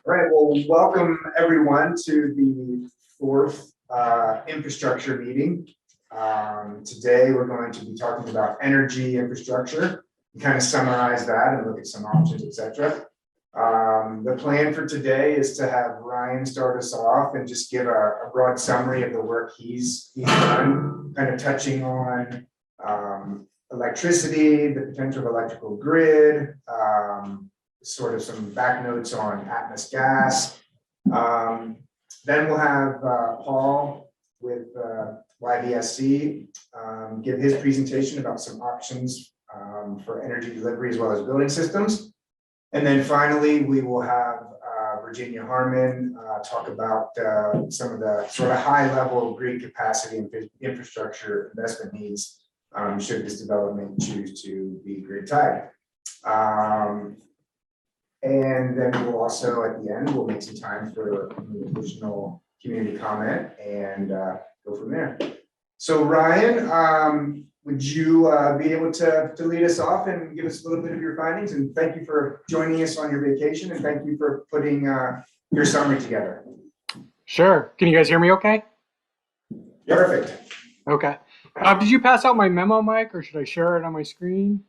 All right, well, welcome everyone to the fourth infrastructure meeting. Today, we're going to be talking about energy infrastructure and kind of summarize that and look at some options, etc. The plan for today is to have Ryan start us off and just give a broad summary of the work he's done, kind of touching on electricity, the potential of electrical grid, sort of some back notes on Atmos gas. Then we'll have Paul with YVSC give his presentation about some options for energy delivery as well as building systems. And then finally, we will have Virginia Harmon talk about some of the sort of high level grid capacity and infrastructure investment needs should this development choose to be grid tied. And then we'll also, at the end, we'll make some time for additional community comment and go from there. So Ryan, would you be able to lead us off and give us a little bit of your findings? And thank you for joining us on your vacation, and thank you for putting your summary together. Sure. Can you guys hear me okay? Perfect. Okay. Did you pass out my memo, Mike, or should I share it on my screen?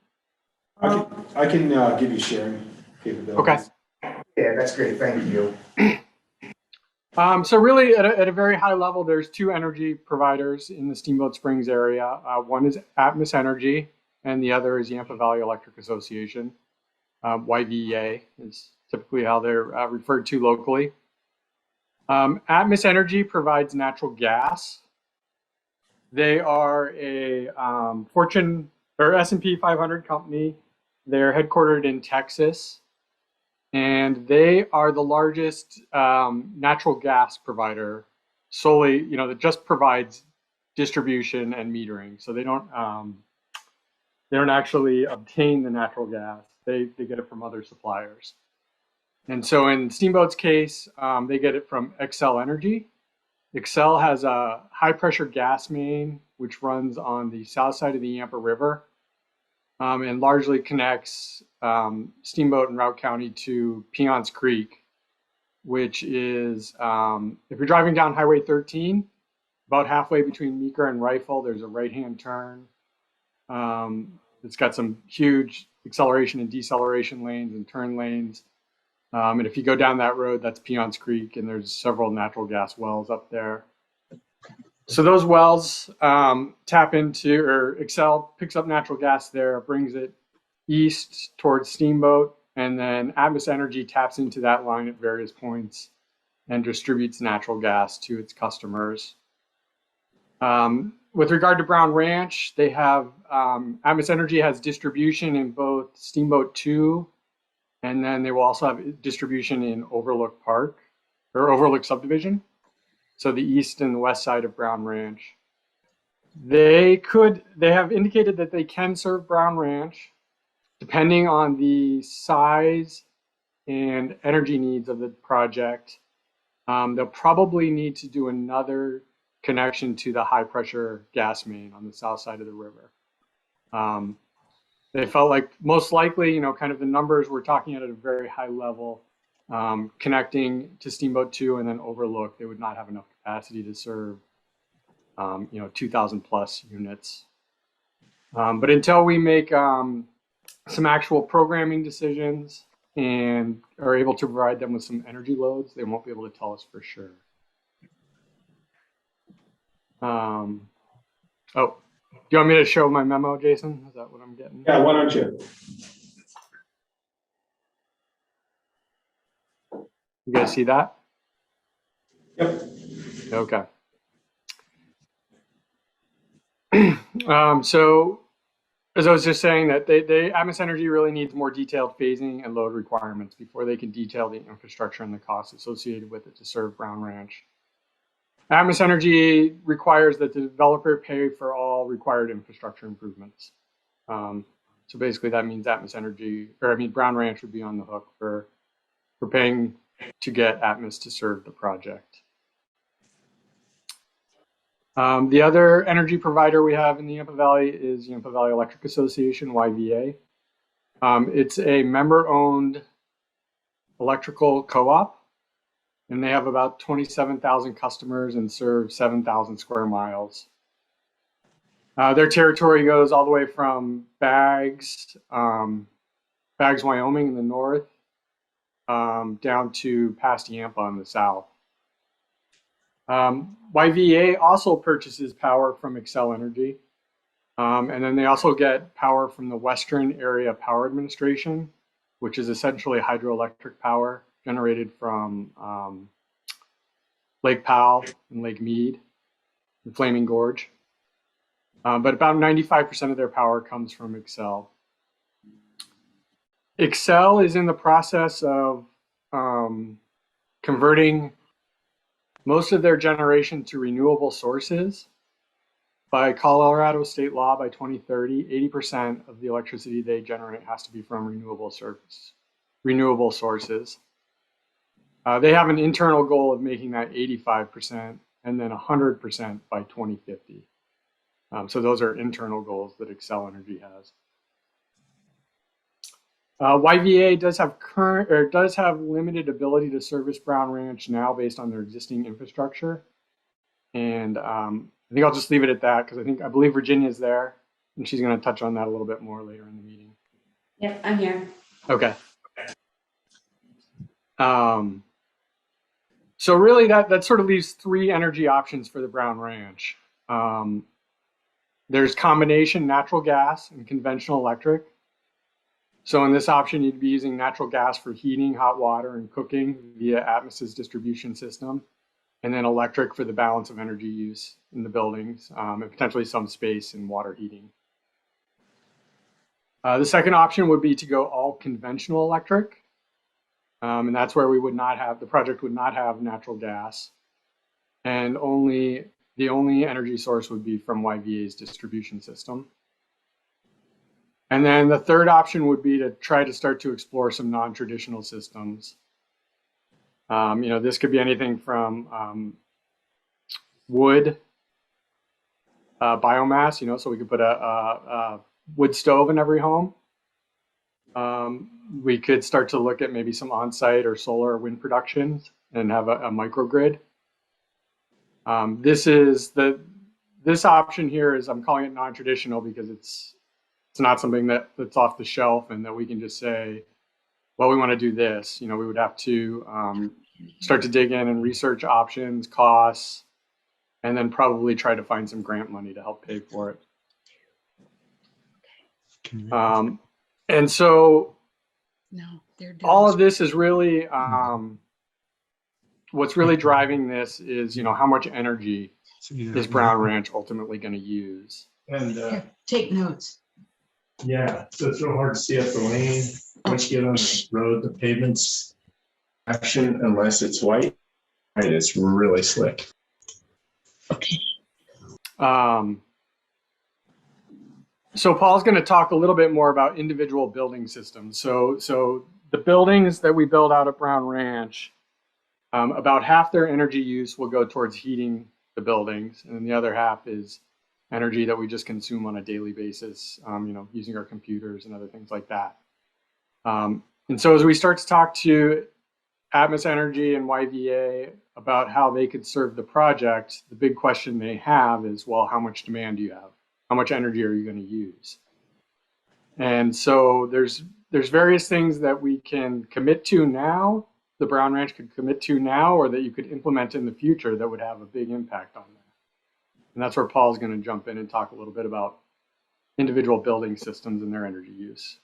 I can give you sharing capabilities. Okay. Yeah, that's great. Thank you. So really, at a very high level, there's two energy providers in the Steamboat Springs area. One is Atmos Energy, and the other is Yampa Valley Electric Association. YVEA is typically how they're referred to locally. Atmos Energy provides natural gas. They are a Fortune or S&P 500 company. They're headquartered in Texas. And they are the largest natural gas provider solely, that just provides distribution and metering. So they don't actually obtain the natural gas. They get it from other suppliers. And so in Steamboat's case, they get it from Xcel Energy. Xcel has a high pressure gas main, which runs on the south side of the Yampa River. And largely connects Steamboat and Routt County to Peons Creek, which is, if you're driving down Highway 13, about halfway between Meeker and Rifle, there's a right-hand turn. It's got some huge acceleration and deceleration lanes and turn lanes. And if you go down that road, that's Peons Creek, and there's several natural gas wells up there. So those wells tap into, or Xcel picks up natural gas there, brings it east towards Steamboat, and then Atmos Energy taps into that line at various points and distributes natural gas to its customers. With regard to Brown Ranch, they have, Atmos Energy has distribution in both Steamboat 2, and then they will also have distribution in Overlook Park, or Overlook Subdivision. So the east and the west side of Brown Ranch. They have indicated that they can serve Brown Ranch depending on the size and energy needs of the project. They'll probably need to do another connection to the high pressure gas main on the south side of the river. They felt like most likely, kind of the numbers we're talking at a very high level, connecting to Steamboat 2 and then Overlook, they would not have enough capacity to serve, 2,000 plus units. But until we make some actual programming decisions and are able to provide them with some energy loads, they won't be able to tell us for sure. Oh, do you want me to show my memo, Jason? Is that what I'm getting? Yeah, why don't you? You guys see that? Yep. Okay. So as I was just saying, that Atmos Energy really needs more detailed phasing and load requirements before they can detail the infrastructure and the costs associated with it to serve Brown Ranch. Atmos Energy requires that the developer pay for all required infrastructure improvements. So basically that means Brown Ranch would be on the hook for paying to get Atmos to serve the project. The other energy provider we have in the Yampa Valley is Yampa Valley Electric Association, YVA. It's a member-owned electrical co-op. and they have about 27,000 customers and serve 7,000 square miles. Their territory goes all the way from Baggs, Wyoming in the north, down to past Yampa in the south. YVA also purchases power from Xcel Energy. And then they also get power from the Western Area Power Administration, which is essentially hydroelectric power generated from Lake Powell and Lake Mead and Flaming Gorge. But about 95% of their power comes from Xcel. Xcel is in the process of converting most of their generation to renewable sources. By Colorado state law, by 2030, 80% of the electricity they generate has to be from renewable sources. They have an internal goal of making that 85% and then 100% by 2050. So those are internal goals that Xcel Energy has. YVA does have limited ability to service Brown Ranch now based on their existing infrastructure. And I think I'll just leave it at that because I believe Virginia's there and she's going to touch on that a little bit more later in the meeting. Yep, I'm here. Okay. So really that sort of leaves three energy options for the Brown Ranch. There's combination natural gas and conventional electric. So in this option, you'd be using natural gas for heating, hot water, and cooking via Atmos's distribution system, and then electric for the balance of energy use in the buildings, and potentially some space and water heating. The second option would be to go all conventional electric, and that's where the project would not have natural gas, and the only energy source would be from YVA's distribution system. And then the third option would be to try to start to explore some non-traditional systems. This could be anything from wood, biomass, so we could put a wood stove in every home. We could start to look at maybe some on-site or solar or wind productions and have a microgrid. This option here is, I'm calling it non-traditional because it's not something that's off the shelf and that we can just say, well, we want to do this. We would have to start to dig in and research options, costs, and then probably try to find some grant money to help pay for it. And so all of this is really, what's really driving this is, how much energy is Brown Ranch ultimately going to use. And Take notes. yeah, so it's real hard to see up the lane. Once you get on the road, the pavement's action unless it's white, and it's really slick. So Paul's going to talk a little bit more about individual building systems. So the buildings that we build out at Brown Ranch, about half their energy use will go towards heating the buildings, and then the other half is energy that we just consume on a daily basis, using our computers and other things like that. And so as we start to talk to Atmos Energy and YVA about how they could serve the project, the big question they have is, well, how much demand do you have? How much energy are you going to use? And so there's various things that we can commit to now, the Brown Ranch could commit to now, or that you could implement in the future that would have a big impact on that. And that's where Paul's going to jump in and talk a little bit about individual building systems and their energy use.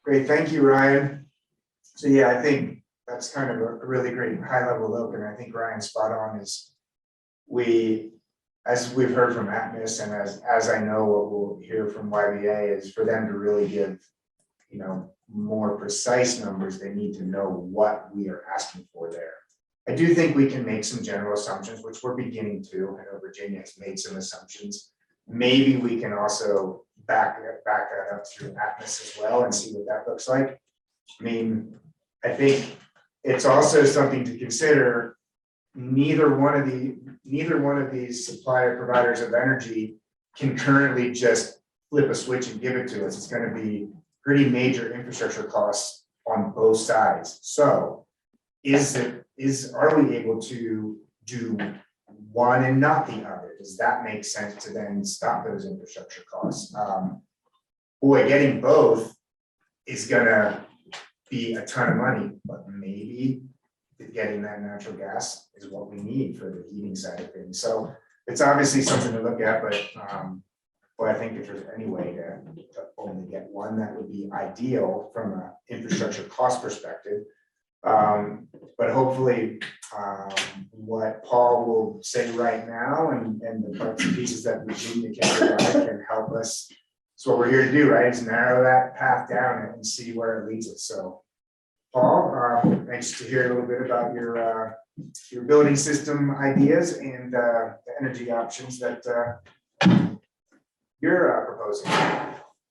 Great, thank you, Ryan. So yeah, I think that's kind of a really great high-level look, and I think Ryan's spot on. Is as we've heard from Atmos, and as I know what we'll hear from YVA, is for them to really give, more precise numbers, they need to know what we are asking for there. I do think we can make some general assumptions, which we're beginning to. I know Virginia has made some assumptions. Maybe we can also back that up through Atmos as well and see what that looks like. I mean, I think it's also something to consider. Neither one of these supplier providers of energy can currently just flip a switch and give it to us, it's gonna be pretty major infrastructure costs on both sides. So are we able to do one and not the other? Does that make sense to then stop those infrastructure costs? Boy, getting both is gonna be a ton of money, but maybe getting that natural gas is what we need for the heating side of things. So it's obviously something to look at, but I think if there's any way to only get one, that would be ideal from an infrastructure cost perspective. But hopefully, what Paul will say right now and the parts and pieces that Virginia can provide can help us. That's what we're here to do, right? Is narrow that path down and see where it leads us. So, Paul, thanks to hear a little bit about your building system ideas and the energy options that you're proposing.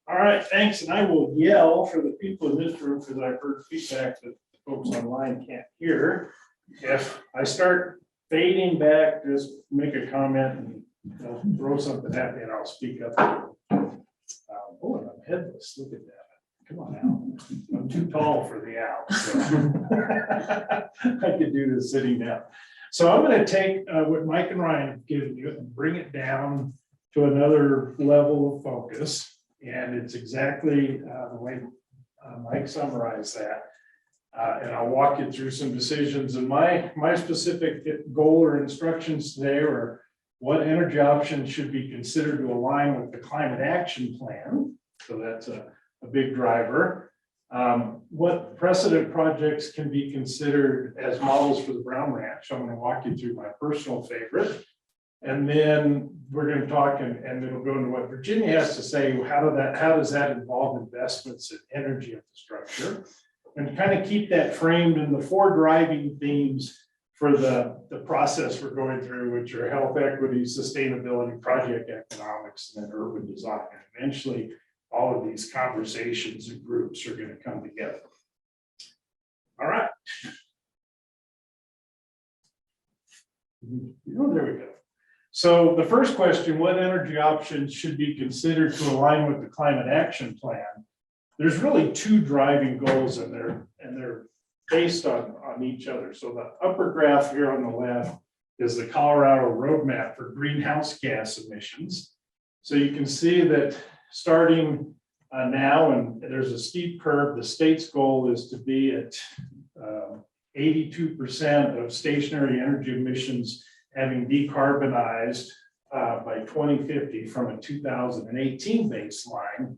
All right, thanks, and I will yell for the people in this room because I've heard feedback that folks online can't hear. If I start fading back, just make a comment and throw something at me and I'll speak up. Oh, and I'm headless, look at that. Come on now, I'm too tall for the owl. So. I could do this sitting down. So I'm gonna take what Mike and Ryan have given you and bring it down to another level of focus. And it's exactly the way Mike summarized that. And I'll walk you through some decisions. And my specific goal or instructions today are what energy options should be considered to align with the climate action plan. So that's a big driver. What precedent projects can be considered as models for the Brown Ranch. I'm going to walk you through my personal favorite. And then we're going to talk and it'll go into what Virginia has to say. How does that involve investments in energy infrastructure? And kind of keep that framed in the 4 driving themes for the process we're going through, which are health equity, sustainability, project economics, and then urban design. And eventually, all of these conversations and groups are going to come together. All right. There we go. So the first question, what energy options should be considered to align with the climate action plan? There's really 2 driving goals and they're based on each other. So the upper graph here on the left is the Colorado roadmap for greenhouse gas emissions. So you can see that starting now, and there's a steep curve, the state's goal is to be at 82% of stationary energy emissions having decarbonized by 2050 from a 2018 baseline.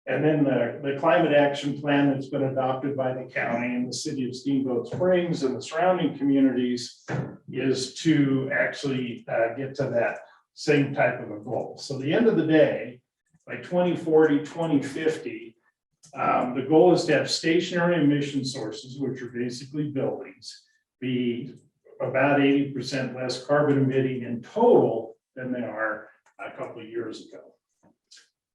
And then the climate action plan that's been adopted by the county and the city of Steamboat Springs and the surrounding communities is to actually get to that same type of a goal. So the end of the day, by 2040, 2050, the goal is to have stationary emission sources, which are basically buildings, be about 80% less carbon emitting in total than they are a couple of years ago.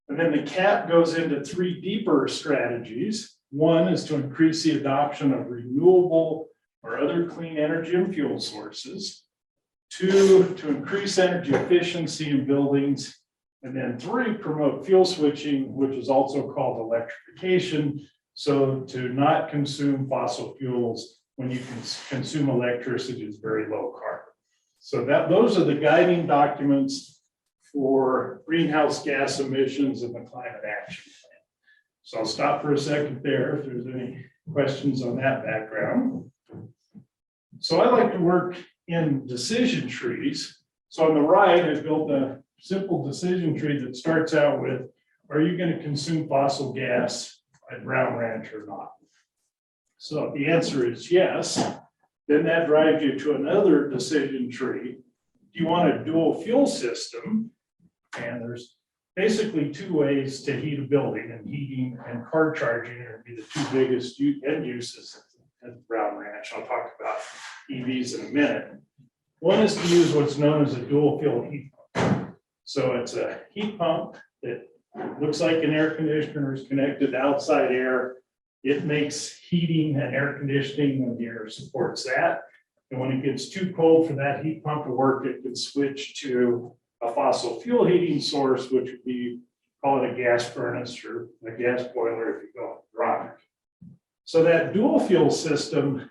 And then the CAP goes into 3 deeper strategies. One is to increase the adoption of renewable or other clean energy and fuel sources. 2, to increase energy efficiency in buildings. And then 3, promote fuel switching, which is also called electrification. So to not consume fossil fuels when you can consume electricity is very low carbon. So those are the guiding documents for greenhouse gas emissions and the climate action plan. So I'll stop for a second there if there's any questions on that background. So I like to work in decision trees. So on the right, I built a simple decision tree that starts out with, are you going to consume fossil gas at Brown Ranch or not? So if the answer is yes, then that drives you to another decision tree. Do you want a dual fuel system? And there's basically 2 ways to heat a building, and heating and car charging are be the 2 biggest end uses at Brown Ranch. I'll talk about EVs in a minute. One is to use what's known as a dual fuel heat pump. So it's a heat pump that looks like an air conditioner is connected to outside air. It makes heating and air conditioning, and the air supports that. And when it gets too cold for that heat pump to work, it can switch to a fossil fuel heating source, which would be call it a gas furnace or a gas boiler if you go hydronic. So that dual fuel system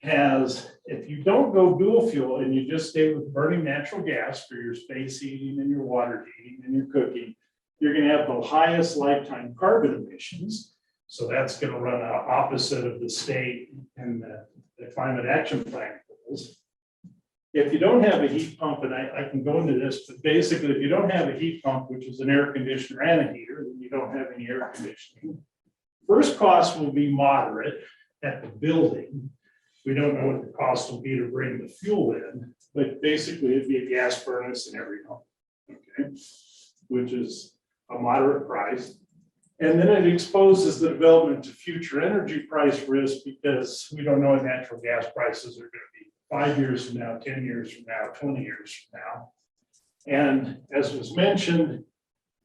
has, if you don't go dual fuel and you just stay with burning natural gas for your space heating and your water heating and your cooking, you're going to have the highest lifetime carbon emissions. So that's going to run opposite of the state and the climate action plan goals. If you don't have a heat pump, and I can go into this, but basically if you don't have a heat pump, which is an air conditioner and a heater, then you don't have any air conditioning. First cost will be moderate at the building. We don't know what the cost will be to bring the fuel in, but basically it'd be a gas furnace in every home, okay, which is a moderate price. And then it exposes the development to future energy price risk because we don't know what natural gas prices are going to be 5 years from now, 10 years from now, 20 years from now. And as was mentioned,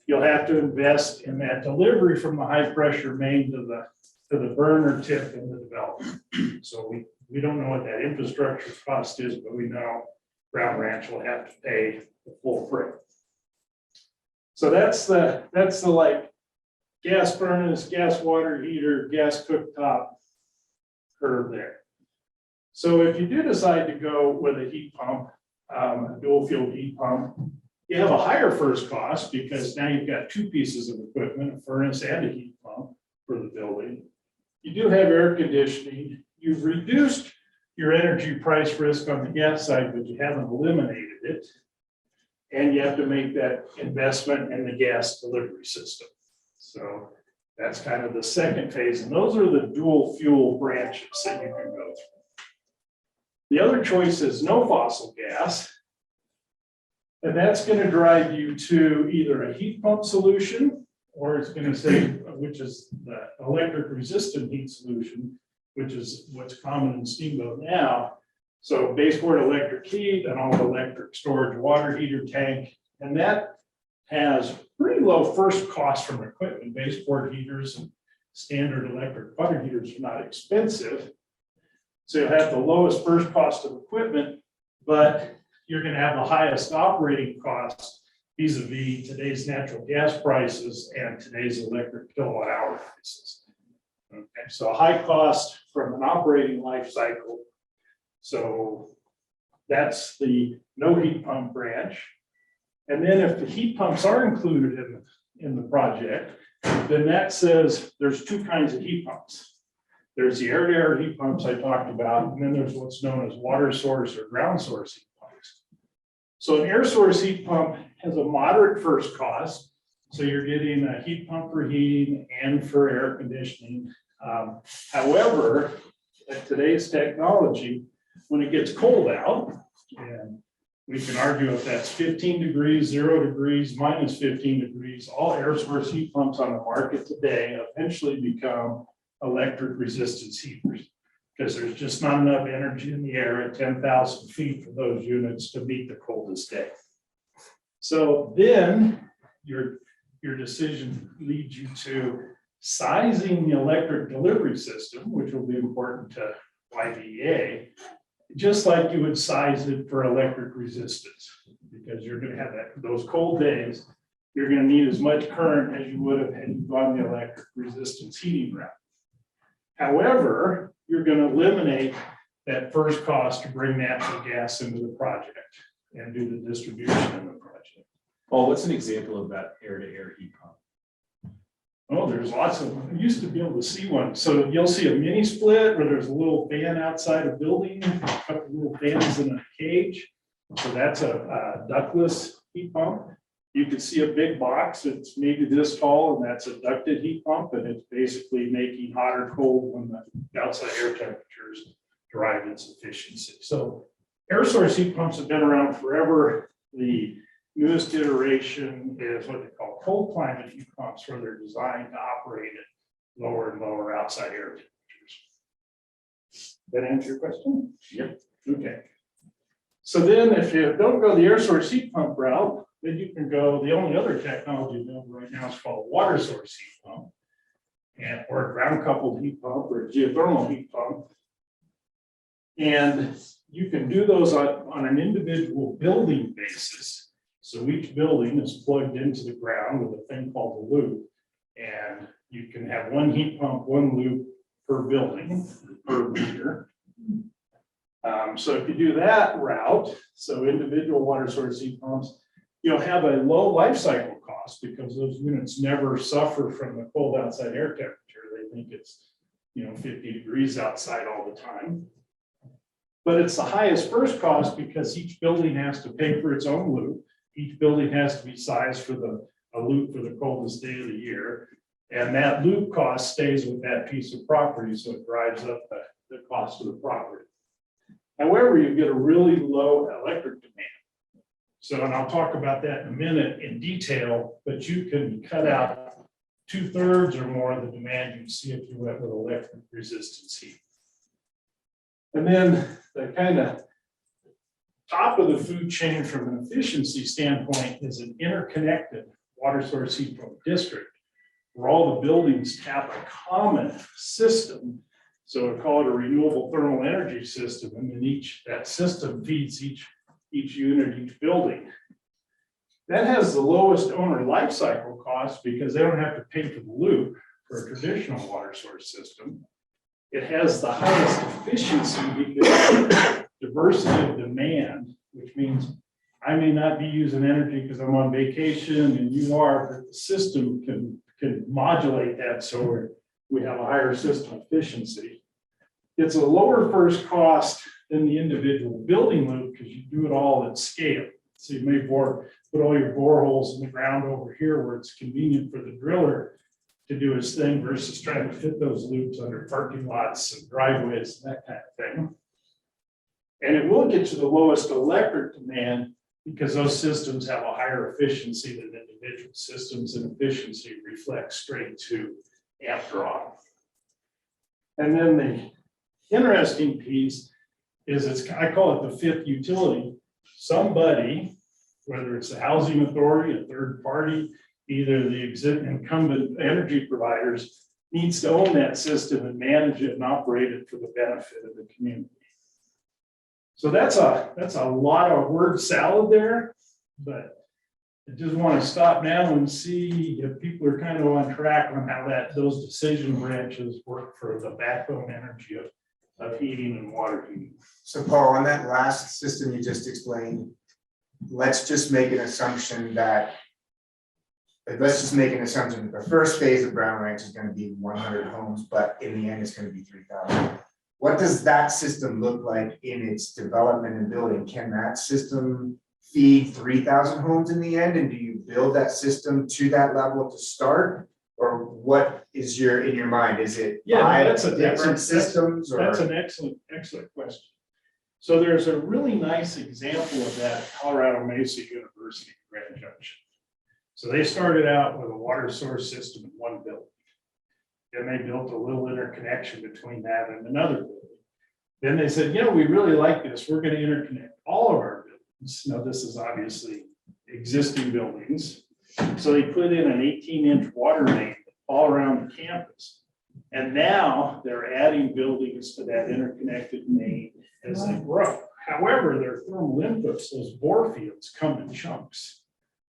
you'll have to invest in that delivery from the high pressure main to the burner tip in the development. So we don't know what that infrastructure cost is, but we know Ground Ranch will have to pay the full freight. So that's the like gas furnace, gas water heater, gas cooktop curve there. So if you do decide to go with a heat pump, a dual fuel heat pump, you have a higher first cost because now you've got two pieces of equipment, a furnace and a heat pump for the building. You do have air conditioning. You've reduced your energy price risk on the gas side, but you haven't eliminated it. And you have to make that investment in the gas delivery system. So that's kind of the second phase. And those are the dual fuel branches that you can go through. The other choice is no fossil gas. And that's going to drive you to either a heat pump solution, or it's going to say, which is the electric resistant heat solution, which is what's common in Steamboat now. So baseboard electric heat, and all electric storage water heater tank. And that has pretty low first cost from equipment. Baseboard heaters and standard electric water heaters are not expensive. So you'll have the lowest first cost of equipment, but you're going to have the highest operating costs vis-a-vis today's natural gas prices and today's electric kilowatt hour prices. Okay, so a high cost from an operating life cycle. So that's the no heat pump branch. And then if the heat pumps are included in the project, then that says there's two kinds of heat pumps. There's the air-to-air heat pumps I talked about, and then there's what's known as water source or ground source heat pumps. So an air source heat pump has a moderate first cost. So you're getting a heat pump for heating and for air conditioning. However, at today's technology, when it gets cold out, and we can argue if that's 15 degrees, 0 degrees, minus 15 degrees, all air source heat pumps on the market today eventually become electric resistance heaters because there's just not enough energy in the air at 10,000 feet for those units to meet the coldest day. So then your decision leads you to sizing the electric delivery system, which will be important to YVEA, just like you would size it for electric resistance, because you're going to have those cold days. You're going to need as much current as you would have had you gone the electric resistance heating route. However, you're going to eliminate that first cost to bring natural gas into the project and do the distribution in the project. Oh, what's an example of that air-to-air heat pump? Oh, there's lots of them. I used to be able to see one. So you'll see a mini split where there's a little fan outside a building, a couple little fans in a cage. So that's a ductless heat pump. You can see a big box. It's maybe this tall, and that's a ducted heat pump, and it's basically making hot or cold when the outside air temperatures drive its efficiency. So air source heat pumps have been around forever. The newest iteration is what they call cold climate heat pumps, where they're designed to operate at lower and lower outside air temperatures. That answer your question? Yep. Okay. So then if you don't go the air source heat pump route, then you can go, the only other technology available right now is called a water source heat pump, and or a ground coupled heat pump or a geothermal heat pump. And you can do those on an individual building basis. So each building is plugged into the ground with a thing called a loop. And you can have one heat pump, one loop per building, per meter. So if you do that route, so individual water source heat pumps, you'll have a low life cycle cost because those units never suffer from the cold outside air temperature. They think it's, 50 degrees outside all the time. But it's the highest first cost because each building has to pay for its own loop. Each building has to be sized for a loop for the coldest day of the year. And that loop cost stays with that piece of property, so it drives up the cost of the property. However, you get a really low electric demand. So, and I'll talk about that in a minute in detail, but you can cut out 2/3 or more of the demand you see if you went with electric resistance heat. And then the kind of top of the food chain from an efficiency standpoint is an interconnected water source heat pump district where all the buildings have a common system. So I call it a renewable thermal energy system, and then that system feeds each unit, each building. That has the lowest owner life cycle cost because they don't have to pay for the loop for a traditional water source system. It has the highest efficiency because diversity of demand, which means I may not be using energy because I'm on vacation and you are, but the system can modulate that so we have a higher system efficiency. It's a lower first cost than the individual building loop because you do it all at scale. So you may put all your boreholes in the ground over here where it's convenient for the driller to do his thing versus trying to fit those loops under parking lots and driveways and that kind of thing. And it will get you the lowest electric demand because those systems have a higher efficiency than individual systems, and efficiency reflects straight to amp draw. And then the interesting piece is I call it the fifth utility. Somebody, whether it's the housing authority, a third party, either the incumbent energy providers, needs to own that system and manage it and operate it for the benefit of the community. So that's a lot of word salad there, but I just want to stop now and see if people are kind of on track on how those decision branches work for the backbone energy of heating and water heating. So Paul, on that last system you just explained, let's just make an assumption that the first phase of Brown Ranch is going to be 100 homes, but in the end it's going to be 3,000. What does that system look like in its development and building? Can that system feed 3,000 homes in the end? And do you build that system to that level to start? Or what is in your mind? Is it different systems? That's an excellent question. So there's a really nice example of that at Colorado Mesa University, Grand Junction. So they started out with a water source system in one building. Then they built a little interconnection between that and another building. Then they said, we really like this. We're going to interconnect all of our buildings. Now, this is obviously existing buildings. So they put in an 18-inch water main all around the campus. And now they're adding buildings to that interconnected main as they grow. However, their thermal inputs, those bore fields, come in chunks.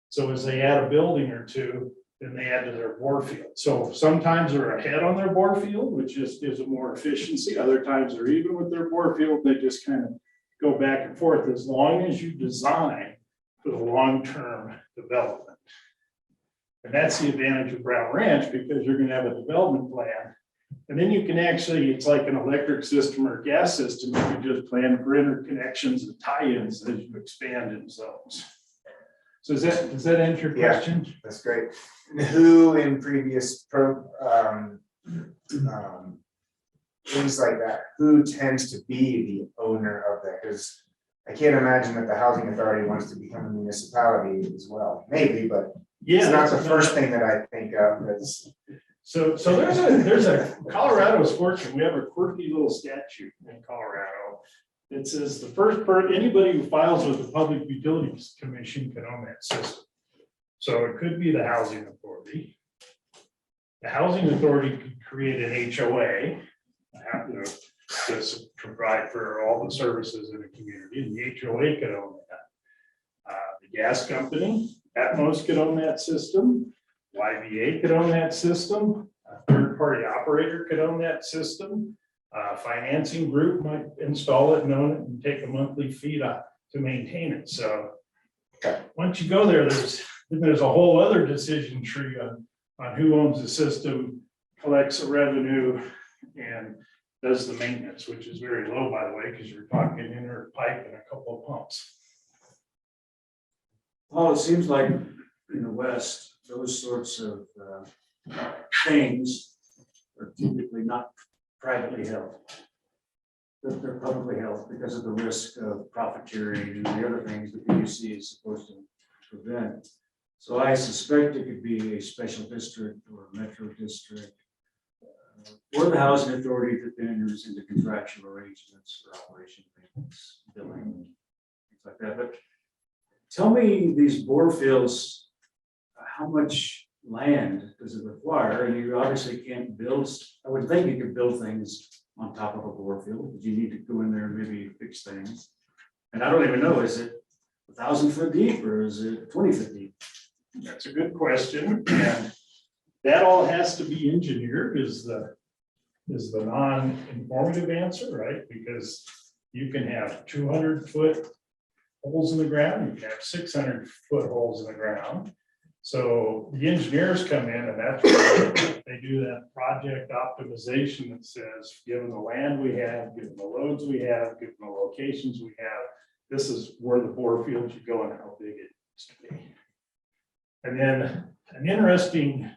So as they add a building or two, then they add to their bore field. So sometimes they're ahead on their bore field, which just gives them more efficiency. Other times they're even with their bore field. They just kind of go back and forth as long as you design for the long-term development. And that's the advantage of Brown Ranch because you're going to have a development plan. And then you can actually, it's like an electric system or gas system. You can just plan for interconnections and tie-ins as you expand in zones. So does that answer your question? Yeah, that's great. And who in previous things like that, who tends to be the owner of that? Because I can't imagine that the housing authority wants to become a municipality as well. Maybe, but it's not the first thing that I think of as. So there's a Colorado is fortunate. We have a quirky little statute in Colorado. It says anybody who files with the Public Utilities Commission can own that system. So it could be the housing authority. The housing authority could create an HOA, to provide for all the services in the community, and the HOA could own that. The gas company, Atmos could own that system, YVA could own that system, a third-party operator could own that system. A financing group might install it and own it and take a monthly fee to maintain it. So once you go there, there's a whole other decision tree on who owns the system, collects the revenue, and does the maintenance, which is very low, by the way, because you're talking inner pipe and a couple of pumps. Paul, it seems like in the West, those sorts of things are typically not privately held. They're publicly held because of the risk of profiteering and the other things the PUC is supposed to prevent. So I suspect it could be a special district or a metro district, or the housing authority that then enters into contractual arrangements for operation, maintenance, billing, things like that. But tell me, these bore fields, how much land does it require? And you obviously can't build, I would think you could build things on top of a bore field, but you need to go in there and maybe fix things. And I don't even know, is it 1,000 foot deep or is it 20 foot deep? That's a good question, and that all has to be engineered is the non-informative answer, right? Because you can have 200-foot holes in the ground, you can have 600-foot holes in the ground. So the engineers come in and that's where they do that project optimization that says, given the land we have, given the loads we have, given the locations we have, this is where the bore field should go and how big it needs to be. And then an interesting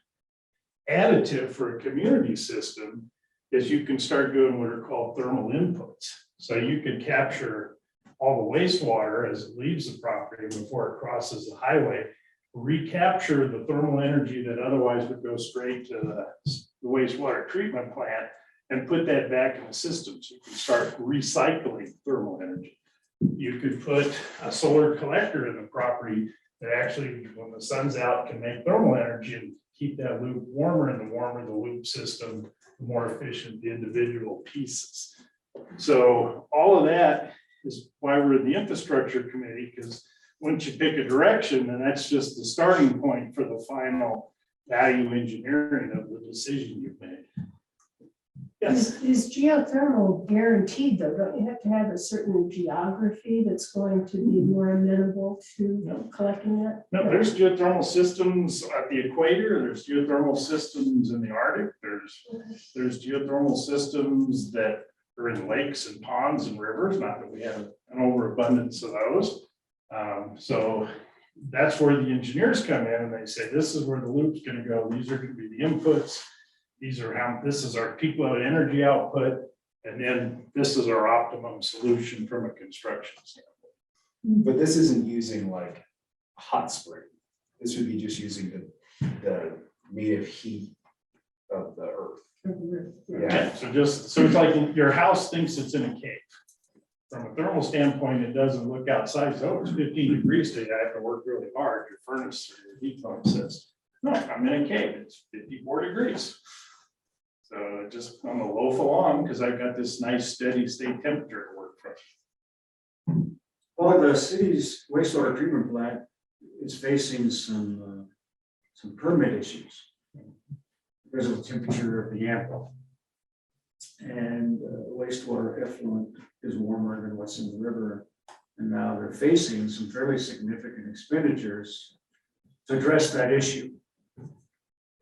additive for a community system is you can start doing what are called thermal inputs. So you can capture all the wastewater as it leaves the property before it crosses the highway, recapture the thermal energy that otherwise would go straight to the wastewater treatment plant and put that back in the system. So you can start recycling thermal energy. You could put a solar collector in the property that actually, when the sun's out, can make thermal energy and keep that loop warmer, and the warmer the loop system, the more efficient the individual pieces. So all of that is why we're in the infrastructure committee, because once you pick a direction, then that's just the starting point for the final value engineering of the decision you've made. Yes. Is geothermal guaranteed though? Don't you have to have a certain geography that's going to be more amenable to collecting that? No, there's geothermal systems at the equator, there's geothermal systems in the Arctic, there's geothermal systems that are in lakes and ponds and rivers, not that we have an overabundance of those. So that's where the engineers come in and they say, this is where the loop's gonna go, these are gonna be the inputs, this is our peak load energy output, and then this is our optimum solution from a construction standpoint. But this isn't using like a hot spring. This would be just using the native heat of the earth. Yeah. So so it's like your house thinks it's in a cave. From a thermal standpoint, it doesn't look outside, so it's 15 degrees today, I have to work really hard, your furnace or your heat pump says, no, I'm in a cave, it's 54 degrees. So just, I'm a loaf along because I've got this nice steady state temperature to work from. Well, the city's wastewater treatment plant is facing some permit issues because of the temperature of the AMPA. And wastewater effluent is warmer than what's in the river. And now they're facing some fairly significant expenditures to address that issue.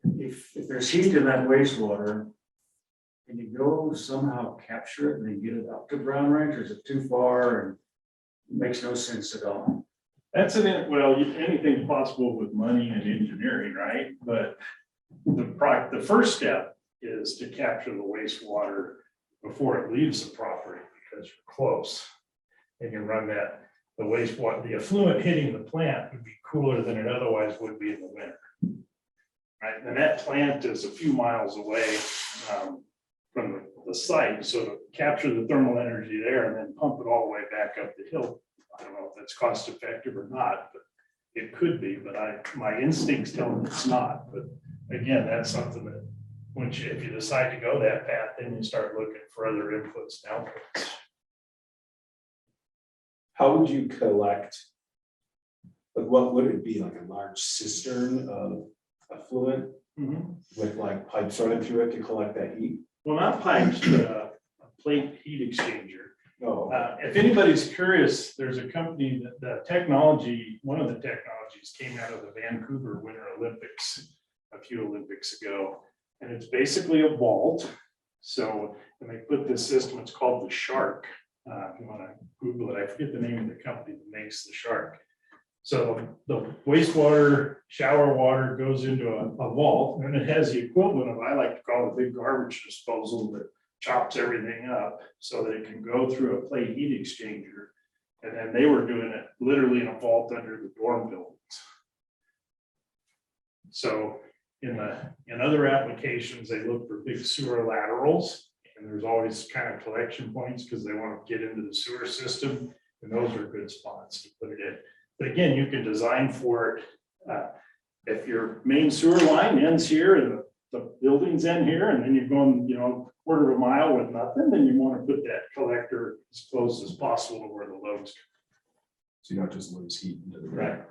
If there's heat in that wastewater, can you go somehow capture it and then get it up to Brown Ranch, or is it too far and it makes no sense at all? That's well, anything's possible with money and engineering, right? But the first step is to capture the wastewater before it leaves the property, because you're close. And you run the wastewater, the effluent hitting the plant would be cooler than it otherwise would be in the winter. Right, and that plant is a few miles away from the site, so to capture the thermal energy there and then pump it all the way back up the hill, I don't know if that's cost effective or not, but it could be, but my instincts tell me it's not. But again, that's something that if you decide to go that path, then you start looking for other inputs and outputs. How would you collect Like what would it be, like a large cistern of effluent with like pipes running through it to collect that heat? Well, not pipes, but a plate heat exchanger. Oh, If anybody's curious, there's a company that the technology, one of the technologies came out of the Vancouver Winter Olympics a few Olympics ago. And it's basically a vault. So, and they put this system, it's called the Shark. If you want to Google it, I forget the name of the company that makes the Shark. So the wastewater, shower water goes into a vault, and it has the equivalent of, I like to call it a big garbage disposal that chops everything up so that it can go through a plate heat exchanger. And then they were doing it literally in a vault under the dorm buildings. So in other applications, they look for big sewer laterals, and there's always kind of collection points because they want to get into the sewer system, and those are good spots to put it in. But again, you can design for it. If your main sewer line ends here and the building's in here, and then you're going, quarter of a mile with nothing, then you want to put that collector as close as possible to where the loads so you don't just lose heat into the go. Right.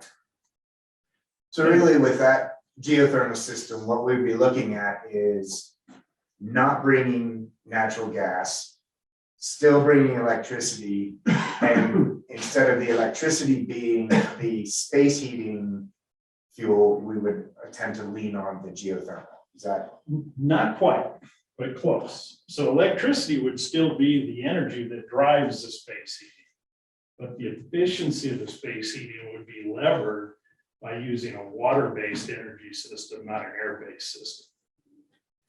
So really with that geothermal system, what we'd be looking at is not bringing natural gas, still bringing electricity, and instead of the electricity being the space heating fuel, we would attempt to lean on the geothermal. Is that? Not quite, but close. So electricity would still be the energy that drives the space heating. But the efficiency of the space heating would be levered by using a water-based energy system, not an air-based system.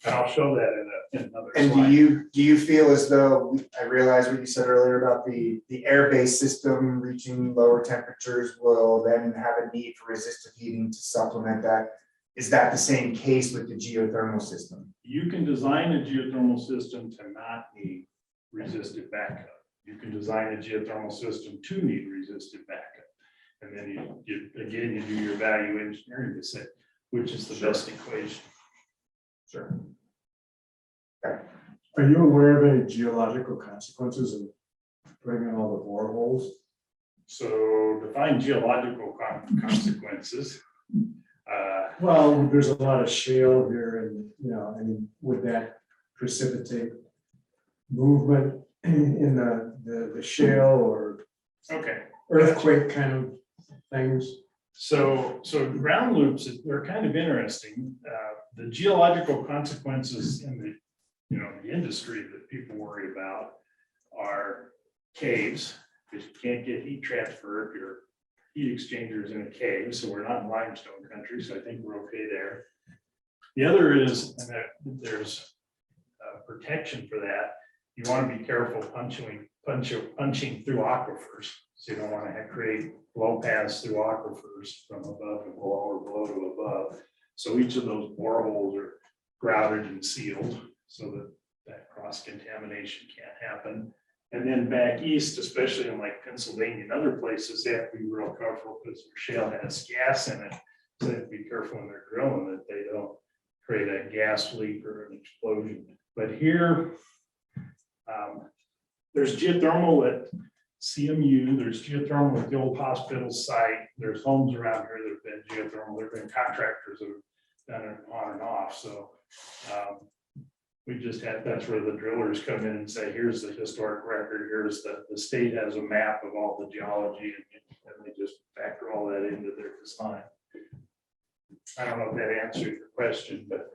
And I'll show that in another And slide. do you feel as though, I realize what you said earlier about the air-based system reaching lower temperatures will then have a need for resistive heating to supplement that? Is that the same case with the geothermal system? You can design a geothermal system to not need resistive backup. You can design a geothermal system to need resistive backup. And then you do your value engineering to say, which is the best equation. Sure. Are you aware of any geological consequences of putting in all the boreholes? So define geological consequences. Well, there's a lot of shale here and, would that precipitate movement in the shale or Okay. earthquake kind of things? So ground loops, they're kind of interesting. The geological consequences in the industry that people worry about are caves, because you can't get heat transfer if your heat exchanger is in a cave. So we're not in limestone country, so I think we're okay there. The other is, and there's protection for that. You want to be careful punching through aquifers. So you don't want to create flow paths through aquifers from above to below or below to above. So each of those boreholes are grouted and sealed so that cross contamination can't happen. And then back east, especially in like Pennsylvania and other places, they have to be real careful because their shale has gas in it. So they have to be careful when they're drilling that they don't create a gas leak or an explosion. But here, there's geothermal at CMU, there's geothermal at the old hospital site, there's homes around here that have been geothermal, there have been contractors that have done it on and off, so we just had, that's where the drillers come in and say, here's the historic record, here's the state has a map of all the geology, and they just factor all that into their design. I don't know if that answers your question, but.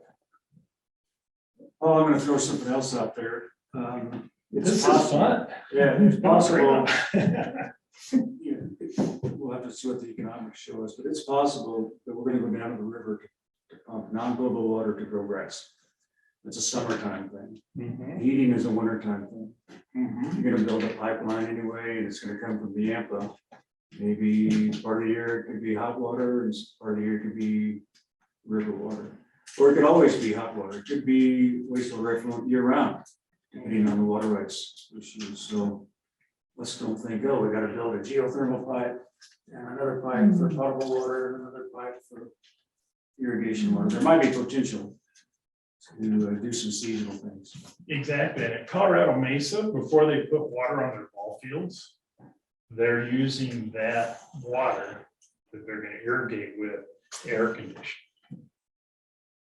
Oh, I'm gonna throw something else out there. It's This is possible. fun. Yeah, it's possible. Right. We'll have to see what the economics show us, but it's possible that we're gonna go down to the river to pump non-potable water to grow grass. It's a summertime thing. Mhm. Heating is a wintertime thing. Mhm. You're gonna build a pipeline anyway, and it's gonna come from the Yampa. Maybe part of the year it could be hot water, and part of the year it could be river water. Or it could always be hot water. It could be wastewater effluent year round, depending on the water rights issues. So let's don't think, oh, we gotta build a geothermal pipe and another pipe for potable water and another pipe for irrigation water. There might be potential to do some seasonal things. Exactly, and at Colorado Mesa, before they put water on their ball fields, they're using that water that they're gonna irrigate with air conditioning.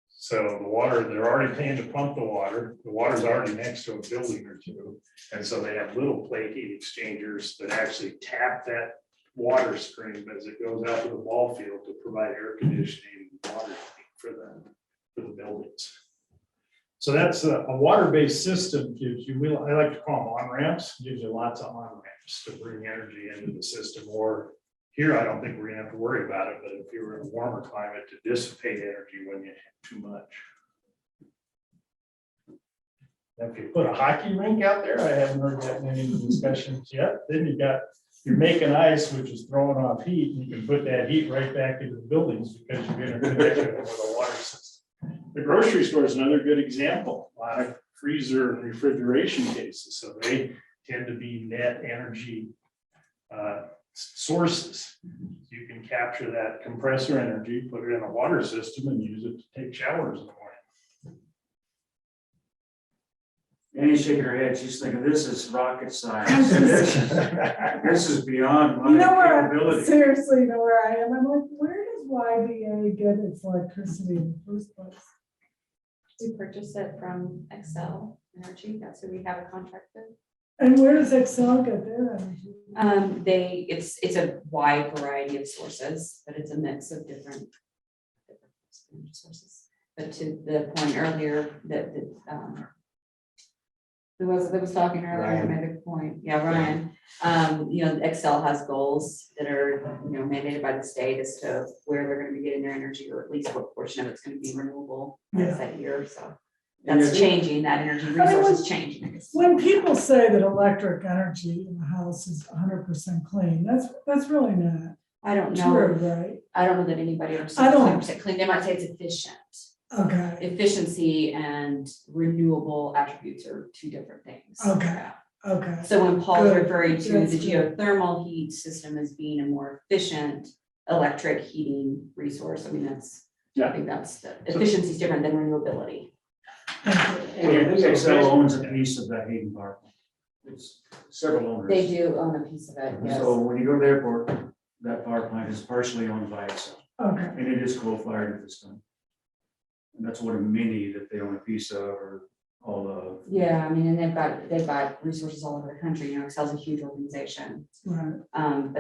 So the water, they're already paying to pump the water's already next to a building or two. And so they have little plate heat exchangers that actually tap that water stream as it goes out to the ball field to provide air conditioning and water heating for the buildings. So that's a water-based system gives you, I like to call them on-ramps, gives you lots of on-ramps to bring energy into the system. Or here, I don't think we're gonna have to worry about it, but if you were in a warmer climate, to dissipate energy when you have too much. If you put a hockey rink out there, I haven't heard that many discussions yet, then you're making ice, which is throwing off heat, and you can put that heat right back into the buildings because you're interconnected with a water system. The grocery store is another good example, a lot of freezer and refrigeration cases, so they tend to be net energy sources. You can capture that compressor energy, put it in a water system and use it to take showers in the morning. Annie's shaking her head, she's thinking, this is rocket science. This is beyond You my know where, capability. seriously, you know where I am, I'm like, where does YBA get its electricity in the first place? We purchased it from Excel Energy. That's who we have a contract with. And where does Excel get their energy? It's a wide variety of sources, but it's a mix of different sources. But to the point earlier that who was it that was talking earlier that made the point? Yeah, Ryan. Excel has goals that are, mandated by the state as to where they're going to be getting their energy, or at least what portion of it's going to be renewable that year. So that's changing. That energy resource is changing. I guess. When people say that electric energy in the house is 100% clean, that's really not I don't know. true, right? I don't know that anybody ever I says don't- 100% clean. They might say it's efficient. Okay, Efficiency and renewable attributes are two different things. Okay. Yeah. okay. So when Paul's Good. referring to That's the good. geothermal heat system as being a more efficient electric heating resource, I mean, I think that's, the efficiency is different than renewability. Thank you. And Excel owns a piece of that Hayden Park. It's several owners. They do own a piece of it, yes. So when you go to the airport, that power plant is partially owned by Excel, Okay, and it is coal-fired at this time. And that's one of many that they own a piece of, or all of. Yeah, I mean, and they've got resources all over the country, Excel's a huge organization. right.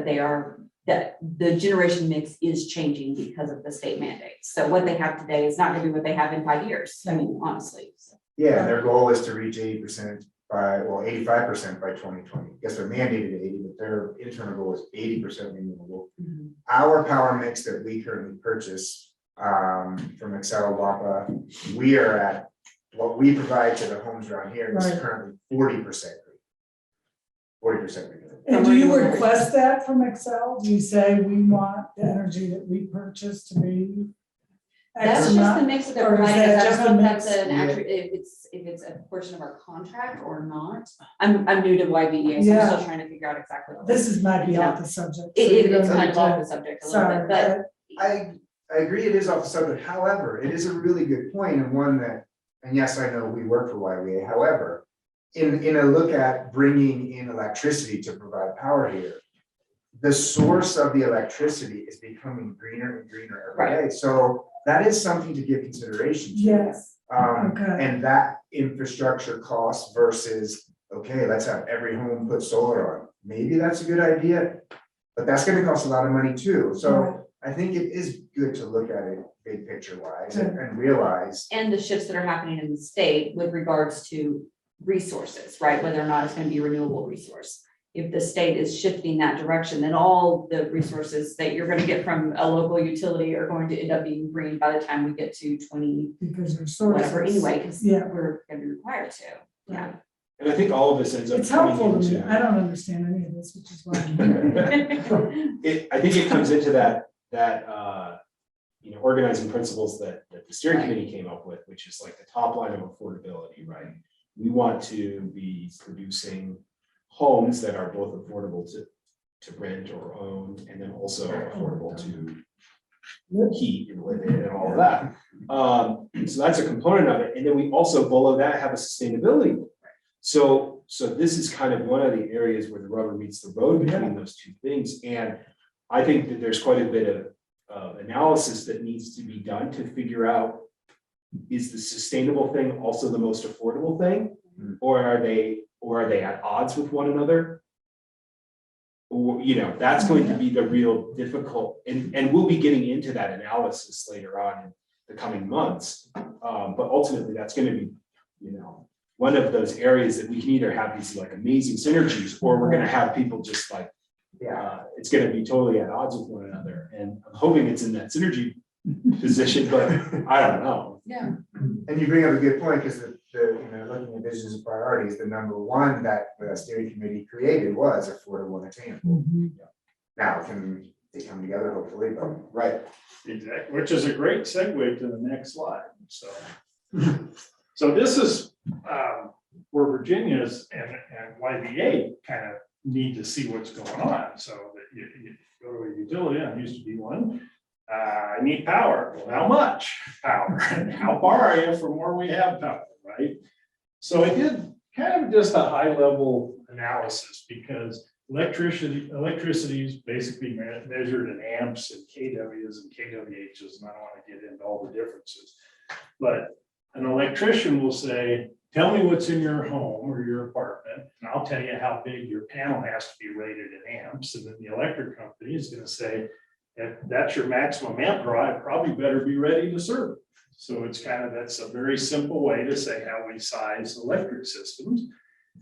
But the generation mix is changing because of the state mandates. So what they have today is not gonna be what they have in 5 years, I mean, honestly. So. Yeah, and their goal is to reach 80% 85% by 2020. Guess they're mandated at 80, but their internal goal is 80% renewable. Mhm. Our power mix that we currently purchase from Excel WAPA, we are at, what we provide to the homes around here is Right. currently 40%. 40% renewable. And do you request that from Excel? Do you say we want the energy that we purchase to be That's X just the amount? mix that or they're is providing that us. I just don't know a if that's mix? if it's a portion of our contract or not. I'm new to YBEA, so I'm Yeah. still trying to figure out exactly. what This is might be Yeah. off the subject. so It you is, it's don't kind need of off to- the subject a little Sorry, bit, but I agree it is off the subject. However, it is a really good point and one that, and yes, I know we work for YWA. However, in a look at bringing in electricity to provide power here, the source of the electricity is becoming greener and greener every day. So that is something to give consideration to. Yes, Um, okay. and that infrastructure cost versus, okay, let's have every home put solar on. Maybe that's a good idea, but that's gonna cost a lot of money too. So I think it is good to look at it big picture wise and realize. and the shifts that are happening in the state with regards to resources, right? Whether or not it's gonna be a renewable resource. If the state is shifting that direction, then all the resources that you're gonna get from a local utility are going to end up being green by the time we get to 20, Because there's sources. whatever, anyway, because Yeah. we're gonna be required to. Yeah. And I think all of this ends up It's helpful coming to me. into, I don't understand any of this, which is why I'm here. I think it comes into that organizing principles that the steering committee came up with, which is like the top line of affordability, right? We want to be producing homes that are both affordable to rent or own, and then also affordable to heat and live in and all of that. So that's a component of it. And then we also below that have a sustainability goal. So this is kind of one of the areas where the rubber meets the road between those two things. And I think that there's quite a bit of analysis that needs to be done to figure out, is the sustainable thing also the most affordable thing? Or are they at odds with one another? Or, that's going to be the real difficult, and we'll be getting into that analysis later on in the coming months. But ultimately, that's going to be, one of those areas that we can either have these like amazing synergies, or we're going to have people just like, it's going to be totally at odds with one another. And I'm hoping it's in that synergy position, but I don't know. Yeah. And you bring up a good point, because looking at visions and priorities, the number one that the steering committee created was affordable and attainable. Now, can they come together hopefully, but. Right. Exactly, which is a great segue to the next slide, so. So this is where Virginia's and YBA kind of need to see what's going on, so that you go to a utility, and used to be one. I need power, well, how much power, and how far are you from where we have power, right? So I did kind of just a high level analysis, because electricity is basically measured in amps and kWs and kWhs, and I don't want to get into all the differences. But an electrician will say, tell me what's in your home or your apartment, and I'll tell you how big your panel has to be rated in amps. And then the electric company is going to say, if that's your maximum amp draw, it probably better be ready to serve. So it's that's a very simple way to say how we size electric systems.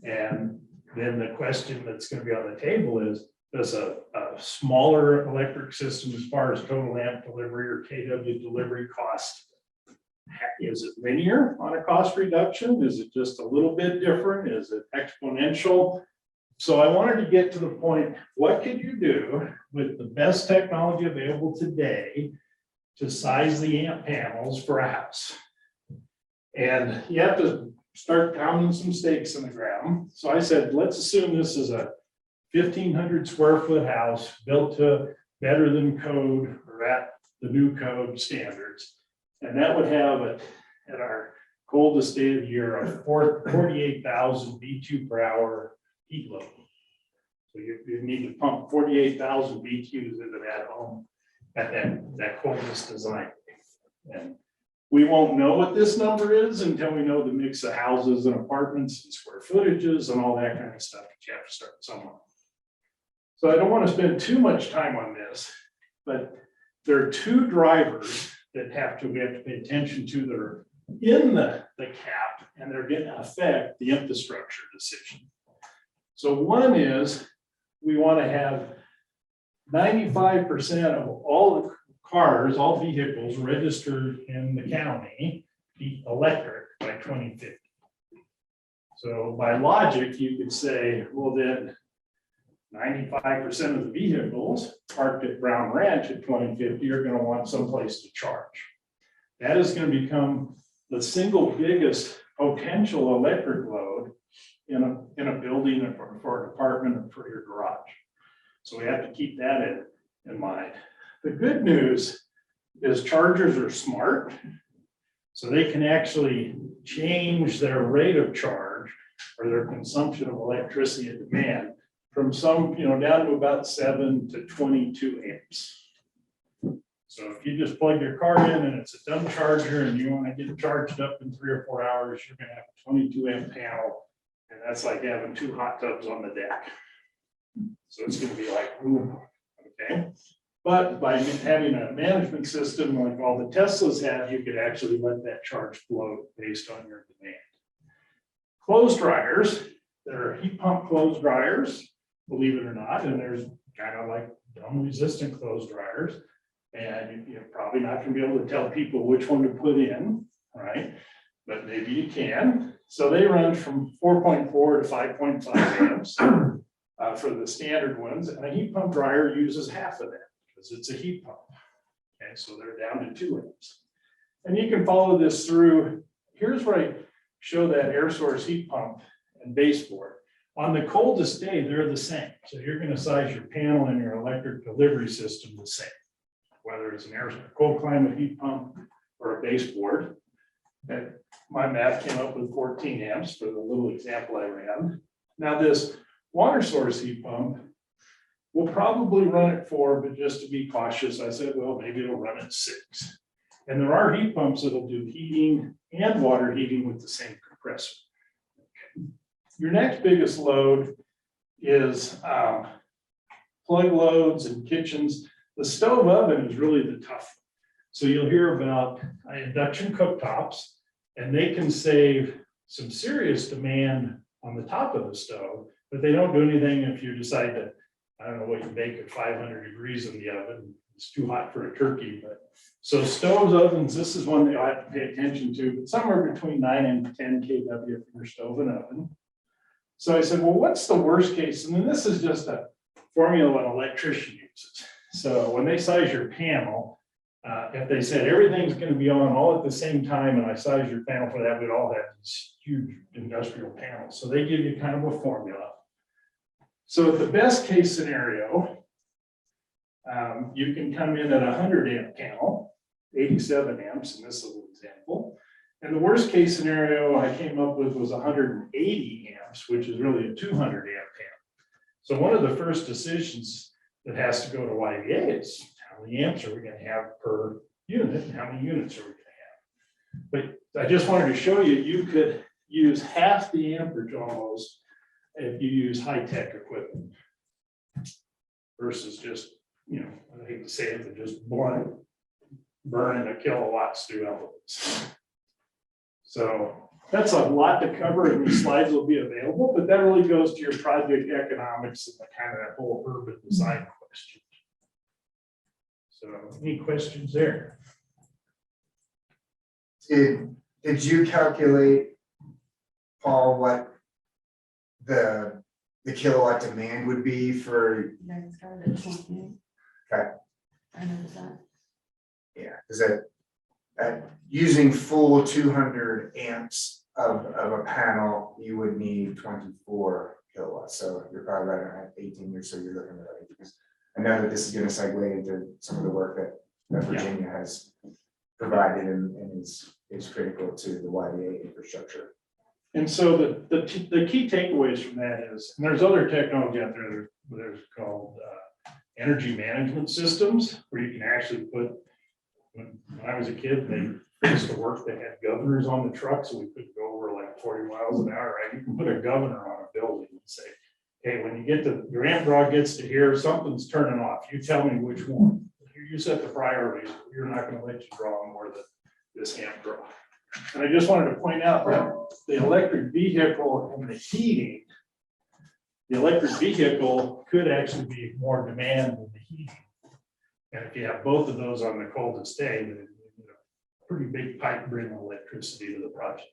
And then the question that's going to be on the table is, does a smaller electric system, as far as total amp delivery or kW delivery cost, is it linear on a cost reduction? Is it just a little bit different? Is it exponential? So I wanted to get to the point, what could you do with the best technology available today to size the amp panels for a house? And you have to start pounding some stakes in the ground. So I said, let's assume this is a 1,500 square foot house built to better than code, or at the new code standards. And that would have at our coldest day of the year, a 48,000 BTU per hour heat load. So you need to pump 48,000 BTUs into that home at that coldest design. And we won't know what this number is until we know the mix of houses and apartments and square footages and all that kind of stuff, but you have to start somewhere. So I don't want to spend too much time on this, but there are two drivers that we have to pay attention to that are in the cap, and they're going to affect the infrastructure decision. So one is, we want to have 95% of all the cars, all vehicles registered in the county be electric by 2050. So by logic, you could say, well, then 95% of the vehicles parked at Brown Ranch at 2050 are going to want someplace to charge. That is going to become the single biggest potential electric load in a building or for an apartment or for your garage. So we have to keep that in mind. The good news is chargers are smart, so they can actually change their rate of charge or their consumption of electricity at demand from some, down to about 7 to 22 amps. So if you just plug your car in and it's a dumb charger and you want to get charged up in 3 or 4 hours, you're going to have a 22 amp panel. And that's like having 2 hot tubs on the deck. So it's going to be like, ooh, okay. But by having a management system like all the Teslas have, you could actually let that charge flow based on your demand. Clothes dryers, there are heat pump clothes dryers, believe it or not, and there's kind of like dumb resistant clothes dryers. And you're probably not going to be able to tell people which one to put in, right? But maybe you can. So they run from 4.4 to 5.5 amps for the standard ones. And a heat pump dryer uses half of that because it's a heat pump. Okay, so they're down to 2 amps. And you can follow this through. Here's where I show that air source heat pump and baseboard. On the coldest day, they're the same. So you're going to size your panel and your electric delivery system the same, whether it's an cold climate heat pump or a baseboard. And my math came up with 14 amps for the little example I ran. Now this water source heat pump we'll probably run it 4, but just to be cautious, I said, well, maybe it'll run at 6. And there are heat pumps that'll do heating and water heating with the same compressor. Your next biggest load is plug loads and kitchens. The stove oven is really the tough one. So you'll hear about induction cooktops, and they can save some serious demand on the top of the stove, but they don't do anything if you decide to, I don't know what you bake at 500 degrees in the oven. It's too hot for a turkey, but so stoves, ovens, this is one that I have to pay attention to, but somewhere between 9 and 10 kW for your stove and oven. So I said, well, what's the worst case? And then this is just a formula an electrician uses. So when they size your panel, if they said everything's going to be on all at the same time, and I size your panel for that, we'd all have these huge industrial panels. So they give you kind of a formula. So the best case scenario, you can come in at a 100 amp panel, 87 amps in this little example. And the worst case scenario I came up with was 180 amps, which is really a 200 amp panel. So one of the first decisions that has to go to YVA is how many amps are we going to have per unit and how many units are we going to have? But I just wanted to show you, you could use half the amperage almost if you use high-tech equipment versus just, you know, I hate to say it, but just burning a kilowatts through elements. So that's a lot to cover, and these slides will be available, but that really goes to your project economics and the kind of that whole urban design question. So any questions there? Did you calculate, Paul, what the kilowatt demand would be for? That's got it at 28. Okay. I noticed that. Yeah, is that using full 200 amps of a panel, you would need 24 kilowatts. So you're probably right around 18 years. So you're looking at it, because I know that this is going to segue into some of the work that Virginia has provided and is critical to the YVA infrastructure. And so the key takeaways from that is, and there's other technology out there, there's called energy management systems, where you can actually put, when I was a kid, they used to work, they had governors on the truck, so we couldn't go over like 40 miles an hour, right? You can put a governor on a building and say, hey, when you get to, your amp draw gets to here, something's turning off. You tell me which one. You set the priorities. You're not going to let you draw more than this amp draw. And I just wanted to point out that the electric vehicle and the heating, the electric vehicle could actually be more demand than the heating. And if you have both of those on the coldest day, then pretty big pipe bring electricity to the project.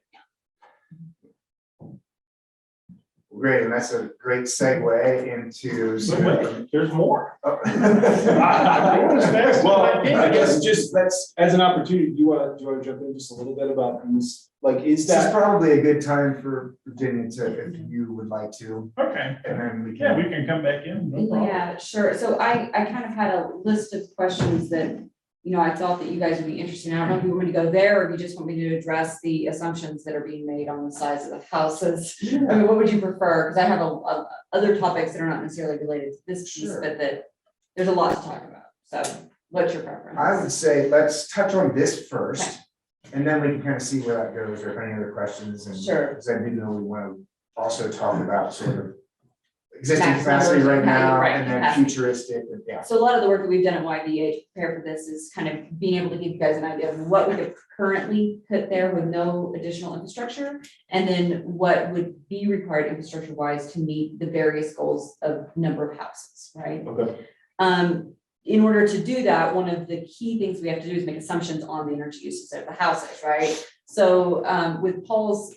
Great, and that's a great segue into. So wait, there's more. Oh. I'm going as fast as Well, I can. I guess just that's as an opportunity, do you want to jump in just a little bit about this? Like, is This is that probably a good time for Virginia to, if you would like to, Okay, and then we yeah, can. we can come back in, no problem. Yeah, sure. So I kind of had a list of questions that, you know, I thought that you guys would be interested in. I don't know if you want me to go there, or if you just want me to address the assumptions that are being made on the size of the houses. I mean, what would you prefer? Because I have other topics that are not necessarily related to this piece, Sure. but that there's a lot to talk about. So what's your preference? I would say let's touch on this first, and then we can kind of see where that goes, or if any other questions. And Sure. because I didn't know we want to also talk about sort of existing Maximum capacity right capacity, now, right, and then capacity. futuristic, and yeah. So a lot of the work that we've done at YVA to prepare for this is kind of being able to give you guys an idea of what we could currently put there with no additional infrastructure, and then what would be required infrastructure wise to meet the various goals of number of houses, right? okay? In order to do that, one of the key things we have to do is make assumptions on the energy uses of the houses, right? So with Paul's,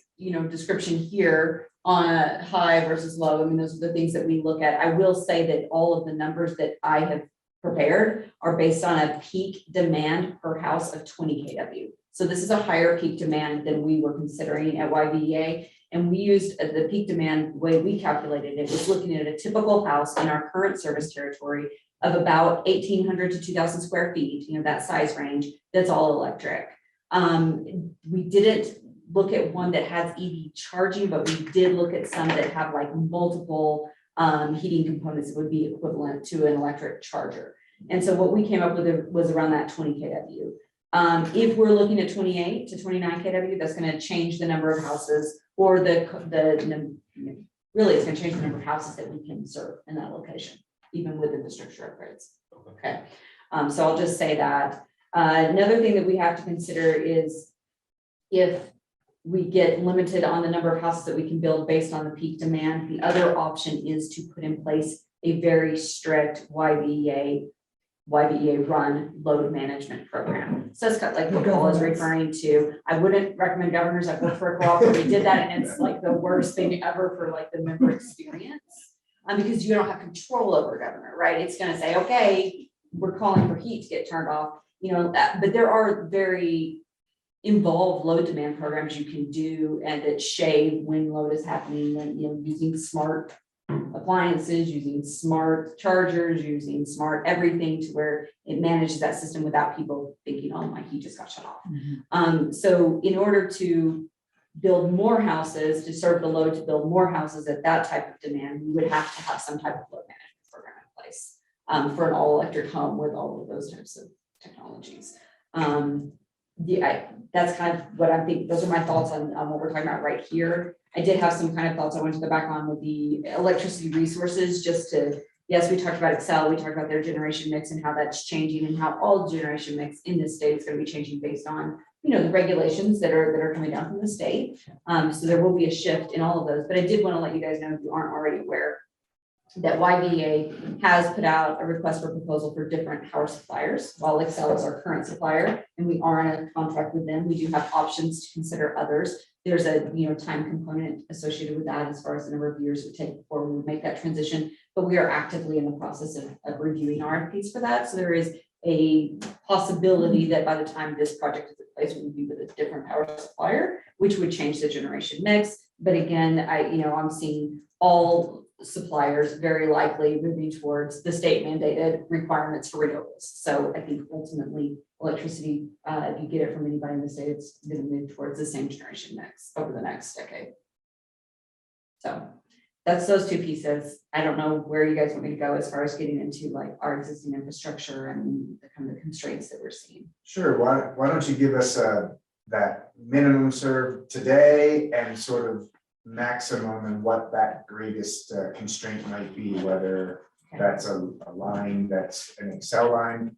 description here on high versus low, I mean, those are the things that we look at. I will say that all of the numbers that I have prepared are based on a peak demand per house of 20 kW. So this is a higher peak demand than we were considering at YVEA. And we used the peak demand, the way we calculated it was looking at a typical house in our current service territory of about 1,800 to 2,000 square feet, that size range, that's all electric. We didn't look at one that has EV charging, but we did look at some that have like multiple heating components that would be equivalent to an electric charger. And so what we came up with was around that 20 kW. If we're looking at 28 to 29 kW, that's going to change the number of houses, or really it's going to change the number of houses that we can serve in that location, even with infrastructure upgrades. Okay, so I'll just say that. Another thing that we have to consider is if we get limited on the number of houses that we can build based on the peak demand, the other option is to put in place a very strict YBEA run load management program. So it's kind of like what Paul is referring to. I wouldn't recommend governors. I've worked for a co-op where we did that, and it's like the worst thing ever for like the member experience. Because you don't have control over governor, right? It's gonna say, okay, we're calling for heat to get turned off, but there are very involved load demand programs you can do and that shade when load is happening, and using smart appliances, using smart chargers, using smart everything to where it manages that system without people thinking, oh, my heat just got shut off. So in order to build more houses, to serve the load, to build more houses at that type of demand, we would have to have some type of load management program in place for an all electric home with all of those types of technologies. That's kind of what I'm thinking. Those are my thoughts on what we're talking about right here. I did have some kind of thoughts I wanted to go back on with the electricity resources, yes, we talked about Excel, we talked about their generation mix and how that's changing, and how all generation mix in this state is going to be changing based on, the regulations that are coming down from the state. So there will be a shift in all of those, but I did want to let you guys know, if you aren't already aware, that YBA has put out a request for proposal for different power suppliers, while Excel is our current supplier, and we are in a contract with them. We do have options to consider others. There's a time component associated with that as far as the number of years it would take before we would make that transition, but we are actively in the process of reviewing RFPs for that. So there is a possibility that by the time this project is in place, we would be with a different power supplier, which would change the generation mix. But again, I'm seeing all suppliers very likely moving towards the state mandated requirements for renewables. So I think ultimately electricity, if you get it from anybody in the state, it's going to move towards the same generation mix over the next decade. So that's those two pieces. I don't know where you guys want me to go as far as getting into like our existing infrastructure and the kind of constraints that we're seeing. Sure, why don't you give us that minimum serve today and sort of maximum, and what that greatest constraint might be, whether that's a line that's an Excel line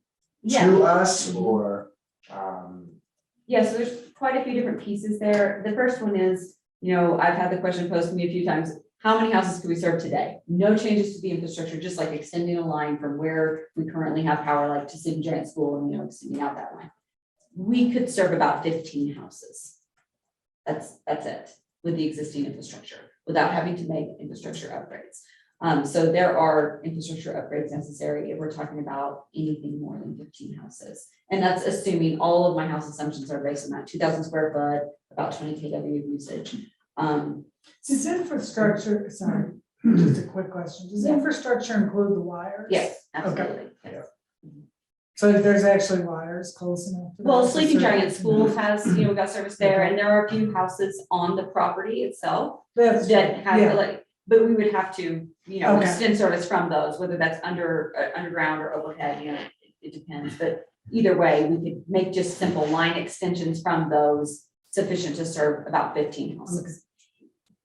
to us, or yeah, so there's quite a few different pieces there. The first one is, I've had the question posed to me a few times, how many houses can we serve today? No changes to the infrastructure, just like extending a line from where we currently have power, like to Sid Giant School, and extending out that line. We could serve about 15 houses. That's it, with the existing infrastructure, without having to make infrastructure upgrades. So there are infrastructure upgrades necessary if we're talking about anything more than 15 houses. And that's assuming all of my house assumptions are based on that 2,000 square foot, about 20 kW of usage. Does infrastructure, sorry, just a quick question. Does infrastructure include the wires? Yes, absolutely. Okay. Yes. So there's actually wires close enough? to Well, that to Sleeping serve- Giant School has, we got service there, and there are a few houses on the property itself That's that true, have, yeah. but we would have to, Okay. extend service from those, whether that's underground or overhead, it depends. But either way, we could make just simple line extensions from those sufficient to serve about 15 houses.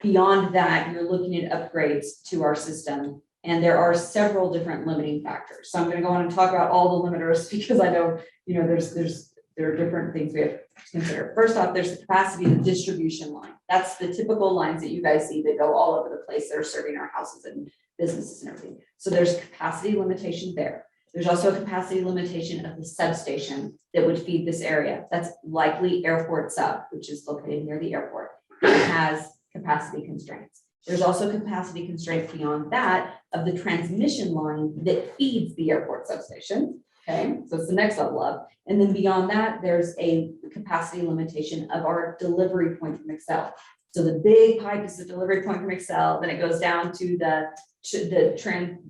Beyond that, you're looking at upgrades to our system, and there are several different limiting factors. So I'm going to go on and talk about all the limiters, because I know, there are different things we have to consider. First off, there's the capacity of the distribution line. That's the typical lines that you guys see that go all over the place that are serving our houses and businesses and everything. So there's capacity limitation there. There's also a capacity limitation of the substation that would feed this area. That's likely Airport Sub, which is located near the airport. It has capacity constraints. There's also capacity constraints beyond that of the transmission line that feeds the airport substation. Okay, so it's the next level up. And then beyond that, there's a capacity limitation of our delivery point from Excel. So the big pipe is the delivery point from Excel, then it goes down to the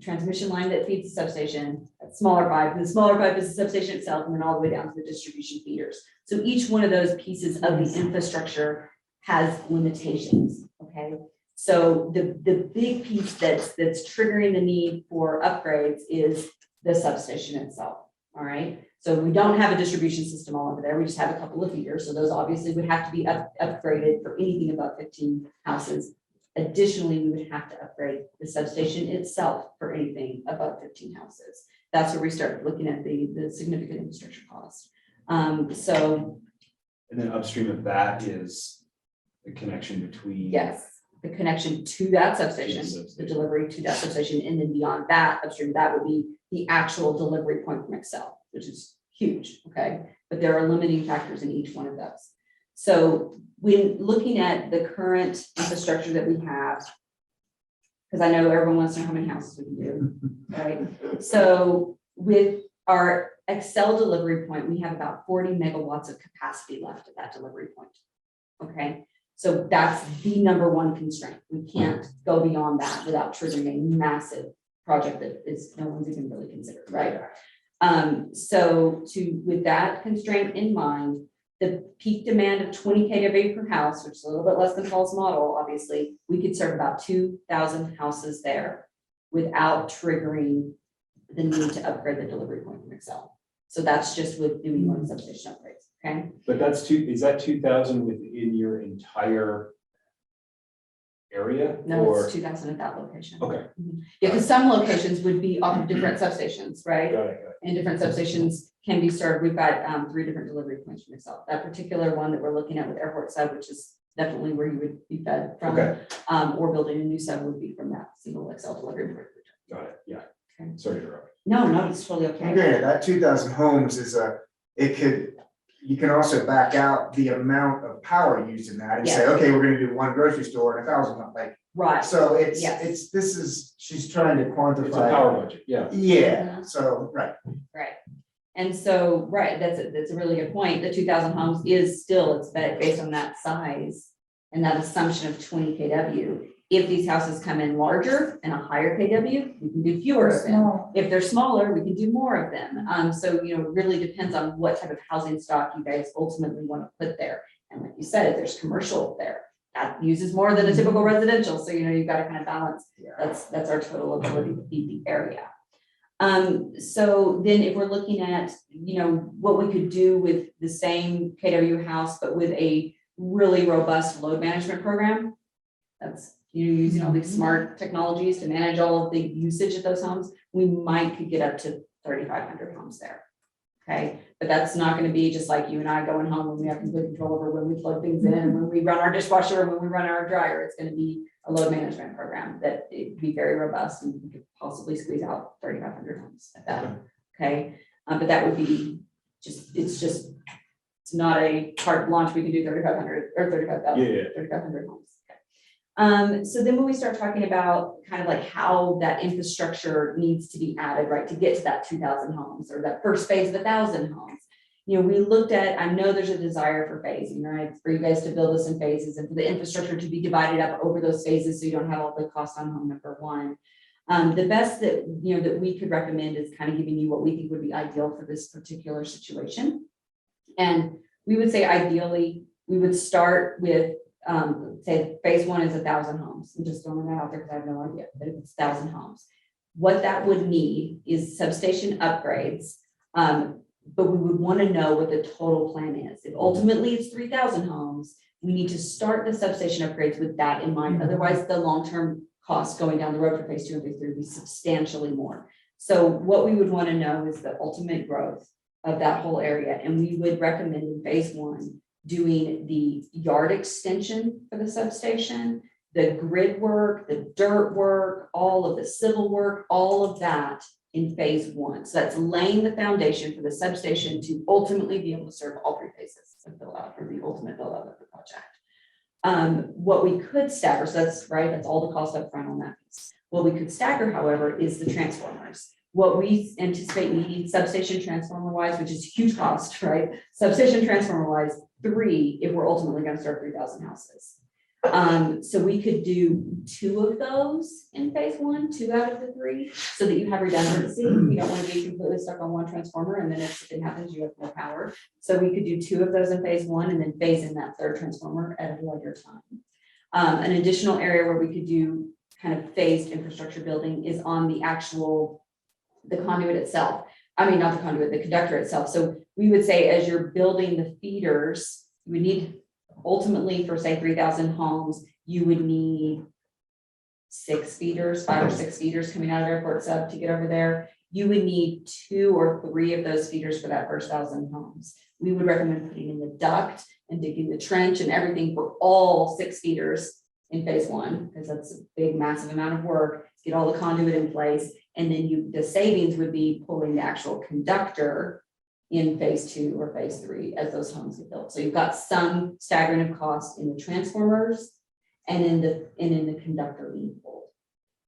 transmission line that feeds the substation, that smaller pipe, and the smaller pipe is the substation itself, and then all the way down to the distribution feeders. So each one of those pieces of the infrastructure has limitations, okay? So the big piece that's triggering the need for upgrades is the substation itself, all right? So we don't have a distribution system all over there, we just have a couple of feeders, so those obviously would have to be upgraded for anything above 15 houses. Additionally, we would have to upgrade the substation itself for anything above 15 houses. That's where we start looking at the significant infrastructure cost. So And then upstream of that is the connection between. yes, the connection to that substation, the delivery to that substation, and then beyond that, upstream, that would be the actual delivery point from Excel, which is huge, okay? But there are limiting factors in each one of those. So when looking at the current infrastructure that we have, because I know everyone wants to know how many houses we can do, right? So with our Excel delivery point, we have about 40 megawatts of capacity left at that delivery point, okay? So that's the number one constraint. We can't go beyond that without triggering a massive project that is no one's even really considered, right? So with that constraint in mind, the peak demand of 20 kW per house, which is a little bit less than Paul's model, obviously, we could serve about 2,000 houses there without triggering the need to upgrade the delivery point from Excel. So that's just with doing one substation upgrades, okay? But is that 2,000 within your entire area? No, or? it's 2,000 at that location. Okay. Yeah, because some locations would be off of different substations, right? Got it. And different substations can be served. We've got 3 different delivery points from Excel. That particular one that we're looking at with Airport Sub, which is definitely where you would be fed from, Okay. or building a new sub would be from that single Excel delivery point. Got it, yeah. Okay. Sorry to interrupt. No, it's totally okay. Granted, that 2,000 homes is you can also back out the amount of power used in that and say, Yeah. okay, we're gonna do one grocery store and 1,000, like, Right. so Yes. she's trying to quantify. It's a power budget, yeah. Yeah, so, right. Right. And so, right, that's a really good point. The 2,000 homes is still, it's based on that size and that assumption of 20 kW. If these houses come in larger and a higher kW, we can do fewer of them. Small. If they're smaller, we can do more of them. So, it really depends on what type of housing stock you guys ultimately want to put there. And like you said, there's commercial there. That uses more than a typical residential. So, you've got to kind of balance. That's our total ability to feed the area. So then if we're looking at, what we could do with the same KW house, but with a really robust load management program, that's, using all these smart technologies to manage all of the usage of those homes, we could get up to 3,500 homes there. Okay, but that's not going to be just like you and I going home when we have complete control over when we plug things in and when we run our dishwasher and when we run our dryer. It's going to be a load management program that it'd be very robust and we could possibly squeeze out 3,500 homes at that. Okay, but that would be it's not a carte blanche. We can do 3,500 or 35,000, Yeah. 3,500 homes. So then when we start talking about kind of like how that infrastructure needs to be added, right, to get to that 2,000 homes or that first phase of 1,000 homes, we looked at, I know there's a desire for phasing, right, for you guys to build this in phases and for the infrastructure to be divided up over those phases so you don't have all the costs on home number one. The best that, that we could recommend is kind of giving you what we think would be ideal for this particular situation. And we would say ideally, we would start with say phase 1 is 1,000 homes. I'm just throwing that out there because I have no idea, but it's 1,000 homes. What that would need is substation upgrades, but we would want to know what the total plan is. If ultimately it's 3,000 homes, we need to start the substation upgrades with that in mind. Otherwise, the long-term costs going down the road for phase 2 and phase 3 would be substantially more. So what we would want to know is the ultimate growth of that whole area. And we would recommend in phase 1 doing the yard extension for the substation, the grid work, the dirt work, all of the civil work, all of that in phase 1. So that's laying the foundation for the substation to ultimately be able to serve all 3 phases and fill out for the ultimate build out of the project. What we could stagger, so that's right, that's all the cost up front on that piece. What we could stagger, however, is the transformers. What we anticipate needing substation transformer wise, which is huge cost, right? Substation transformer wise, 3 if we're ultimately going to serve 3,000 houses. So we could do 2 of those in phase 1, 2 out of the 3, so that you have redundancy. You don't want to be completely stuck on one transformer, and then if something happens, you have more power. So we could do 2 of those in phase 1, and then phase in that 3rd transformer at a later time. An additional area where we could do kind of phased infrastructure building is on the the conduit itself. I mean, not the conduit, the conductor itself. So we would say as you're building the feeders, you would need ultimately for say 3,000 homes, you would need 6 feeders, 5 or 6 feeders coming out of airport sub to get over there. You would need 2 or 3 of those feeders for that first 1,000 homes. We would recommend putting in the duct and digging the trench and everything for all 6 feeders in phase 1, because that's a big, massive amount of work, get all the conduit in place. And then the savings would be pulling the actual conductor in phase 2 or phase 3 as those homes get built. So you've got some staggering of cost in the transformers and in the conductor being pulled.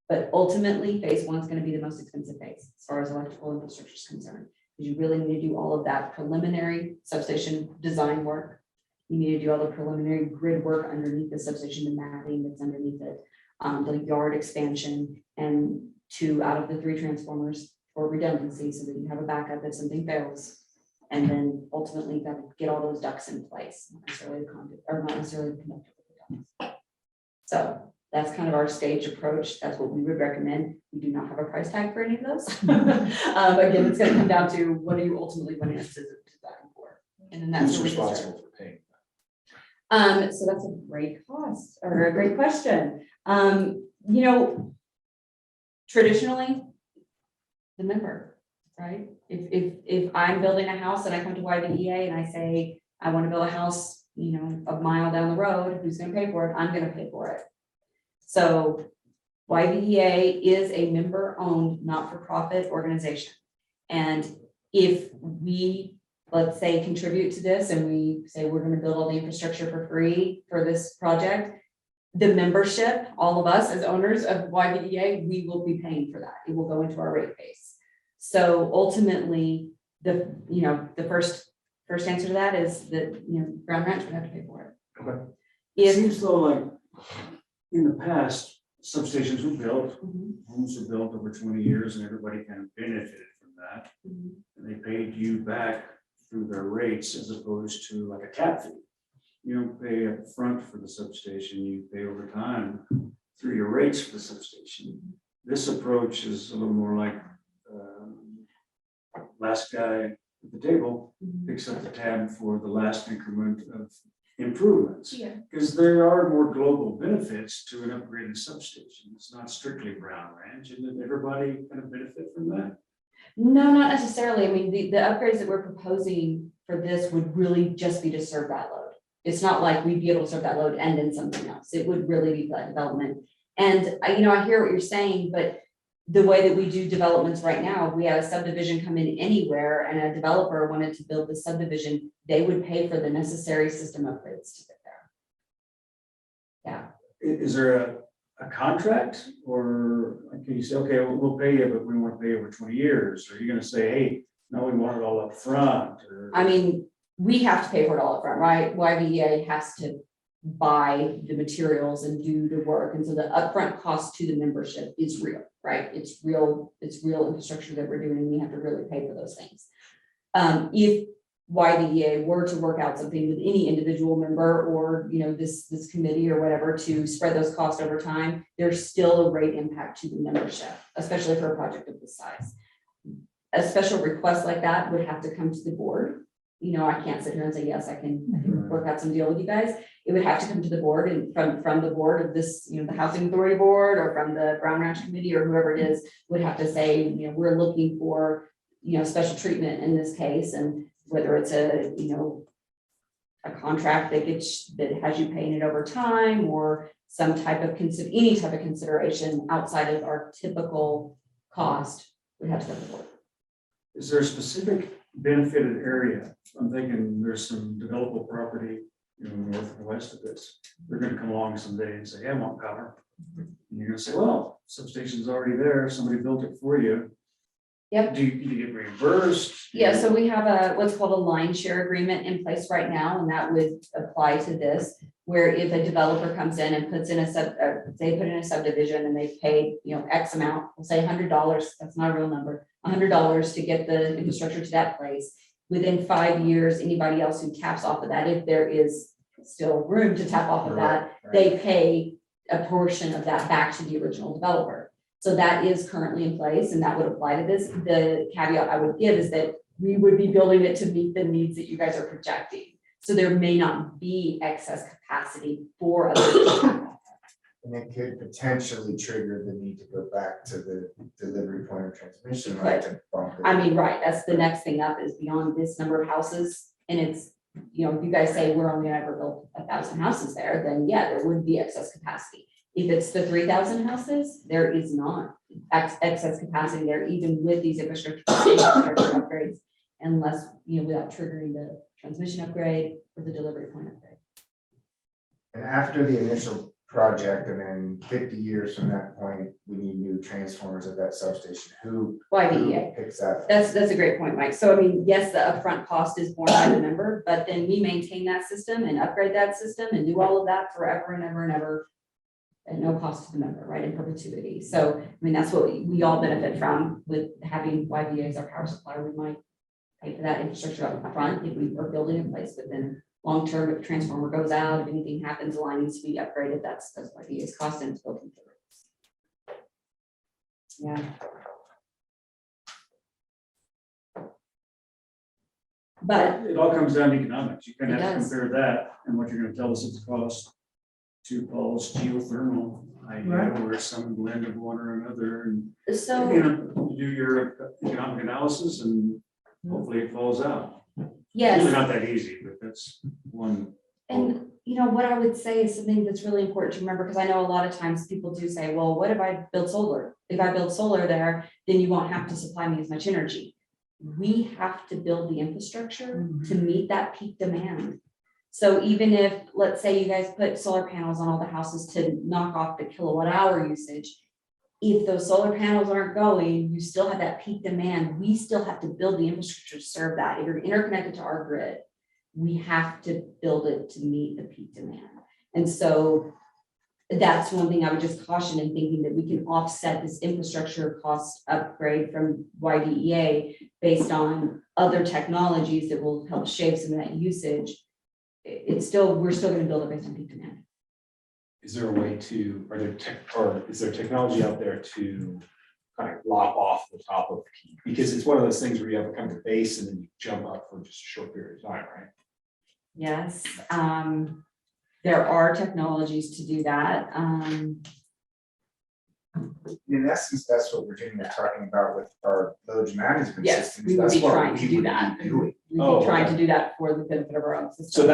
But ultimately, phase 1 is going to be the most expensive phase as far as electrical infrastructure is concerned. Because you really need to do all of that preliminary substation design work. You need to do all the preliminary grid work underneath the substation, the mapping that's underneath it, the yard expansion, and 2 out of the 3 transformers for redundancy so that you have a backup if something fails. And then ultimately you got to get all those ducts in place, not necessarily the conduit, or not necessarily the conductor. So that's kind of our staged approach. That's what we would recommend. We do not have a price tag for any of those. Again, it's going to come down to what are you ultimately wanting us to design for, and then that's Who's where we can responsible start. for paying? So that's a great cost or a great question. You know, traditionally, the member, right? If I'm building a house and I come to YBDA and I say, I want to build a house, you know, a mile down the road, who's going to pay for it? I'm going to pay for it. So YBDA is a member-owned, not-for-profit organization. And if we, let's say, contribute to this and we say we're going to build all the infrastructure for free for this project, the membership, all of us as owners of YBDA, we will be paying for that. It will go into our rate base. So ultimately, the first answer to that is that, you know, Ground Ranch would have to pay for it. Okay. It If, seems though like in the past, substations were built, Mhm. homes were built over 20 years and everybody kind of benefited from that. Mhm. And they paid you back through their rates as opposed to like a tap fee. You don't pay up front for the substation, you pay over time through your rates for the substation. This approach is a little more like last guy at the table picks up the tab for the last increment of improvements. Yeah. Because there are more global benefits to an upgraded substation. It's not strictly Brown Ranch, and then everybody kind of benefit from that. No, not necessarily. I mean, the upgrades that we're proposing for this would really just be to serve that load. It's not like we'd be able to serve that load and then something else. It would really be that development. And I hear what you're saying, but the way that we do developments right now, we had a subdivision come in anywhere and a developer wanted to build the subdivision, they would pay for the necessary system upgrades to get there. Yeah. Is there a contract, or can you say, okay, we'll pay you, but we want to pay over 20 years? Or are you going to say, hey, no, we want it all up front? Or I mean, we have to pay for it all up front, right? YBEA has to buy the materials and do the work. And so the upfront cost to the membership is real, right? It's real infrastructure that we're doing, and we have to really pay for those things. If YBEA were to work out something with any individual member or, this committee or whatever to spread those costs over time, there's still a rate impact to the membership, especially for a project of this size. A special request like that would have to come to the board. I can't sit here and say, yes, I can work out some deal with you guys. It would have to come to the board, and from the board of this, the Housing Authority Board or from the Brown Ranch Committee or whoever it is would have to say, we're looking for, special treatment in this case, and whether it's a contract that has you paying it over time or some type of any type of consideration outside of our typical cost would have to go to the board. is there a specific benefited area? I'm thinking there's some developable property, north and west of this. They're gonna come along someday and say, hey, I want power. And you're gonna say, well, substation's already there, somebody built it for you. Yep. Do you get reimbursed? Yeah, so we have what's called a line share agreement in place right now, and that would apply to this, where if a developer comes in and puts in they put in a subdivision and they pay, X amount, we'll say $100, that's not a real number, $100 to get the infrastructure to that place. Within 5 years, anybody else who taps off of that, if there is still room to tap off of that, Right. they pay a portion of that back to the original developer. So that is currently in place and that would apply to this. The caveat I would give is that we would be building it to meet the needs that you guys are projecting. So there may not be excess capacity for other. And it could potentially trigger the need to go back to the delivery point of transmission, Right. right? To bump it. I mean, right, that's the next thing up is beyond this number of houses. And it's, you know, if you guys say we're only gonna ever build 1,000 houses there, then yeah, there would be excess capacity. If it's the 3,000 houses, there is not excess capacity there, even with these infrastructure upgrades. Unless, you know, without triggering the transmission upgrade or the delivery point upgrade. And after the initial project, and then 50 years from that point, we need new transformers at that substation. Who YDEA. picks that? That's a great point, Mike. So I mean, yes, the upfront cost is borne by the member, but then we maintain that system and upgrade that system and do all of that forever and ever and ever. At no cost to the member, right, in perpetuity. So, I mean, that's what we all benefit from with having YDEA as our power supplier. We might pay for that infrastructure up front if we are building in place, but then long-term, if the transformer goes out, if anything happens, the line needs to be upgraded, that's YDEA's cost and it's built into it. Yeah. But It all comes down to economics. You kind of It have to does. compare that and what you're gonna tell us it's cost to Paul's geothermal idea, Right. where it's some blend of one or another, and so. you know, you do your economic analysis and hopefully it falls out. Yes. Usually not that easy, but that's one. And you know, what I would say is something that's really important to remember, because I know a lot of times people do say, well, what if I build solar? If I build solar there, then you won't have to supply me as much energy. We have to build the infrastructure to meet that peak demand. So even if, let's say you guys put solar panels on all the houses to knock off the kilowatt hour usage, if those solar panels aren't going, you still have that peak demand. We still have to build the infrastructure to serve that. If you're interconnected to our grid, we have to build it to meet the peak demand. And so that's one thing I would just caution in thinking that we can offset this infrastructure cost upgrade from YDEA based on other technologies that will help shave some of that usage. It's still, we're still going to build it based on peak demand. Is there a way to, is there technology out there to kind of lop off the top of the peak? Because it's one of those things where you have a kind of base and then you jump up for just a short period of time, right? Yes, there are technologies to do that. In essence, that's what Virginia was talking about with our load management Yes, systems. we would That's be what trying to we do would be that. doing. We'd Oh, be trying okay. to do that for the benefit of our own system. So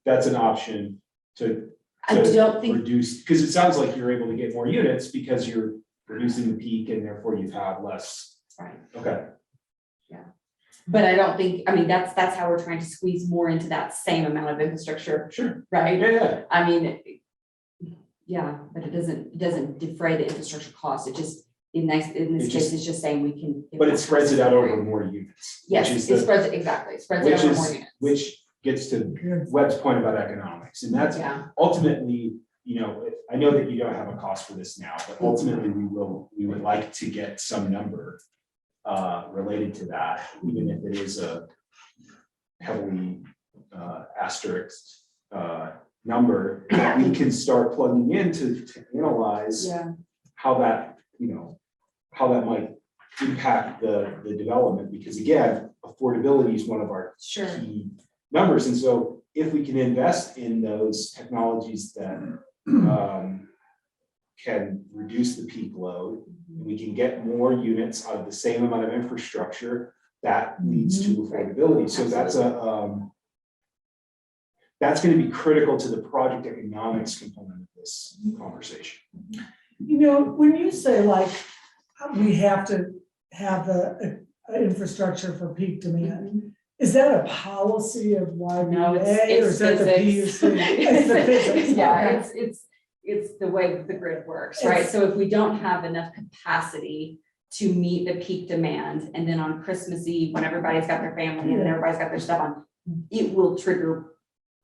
that's an option to I don't think, reduce, because it sounds like you're able to get more units because you're reducing the peak and therefore you have less. right, Okay. but I don't think, I mean, that's how we're trying to squeeze more into that same amount of infrastructure, Sure. right? Yeah. I mean, yeah, but it doesn't defray the infrastructure cost. It just, in this It case, just- it's just saying we can. But it spreads it out over more units. Yes, which is it the- spreads, exactly, it spreads it Which over more is, units. which gets to Webb's point about economics, and that's Yeah, ultimately, you know, I know that you don't have a cost for this now, but ultimately we would like to get some number related to that, even if it is a heavily asterisk number, that we can start plugging in to analyze yeah, how that, you know, how that might impact the development, because again, affordability is one of our sure. key numbers, and so if we can invest in those technologies that can reduce the peak load, we can get more units out of the same amount of infrastructure, that leads to affordability. So that's that's going to be critical to the project economics component of this conversation. You know, when you say like, we have to have the infrastructure for peak demand, is that a policy of No, YMCA it's or is that the physics. PUC? It's the physics. Yeah, Okay. it's the way that the grid works, right? So if we don't have enough capacity to meet the peak demand, and then on Christmas Eve, when everybody's got their family and everybody's got their stuff on, it will trigger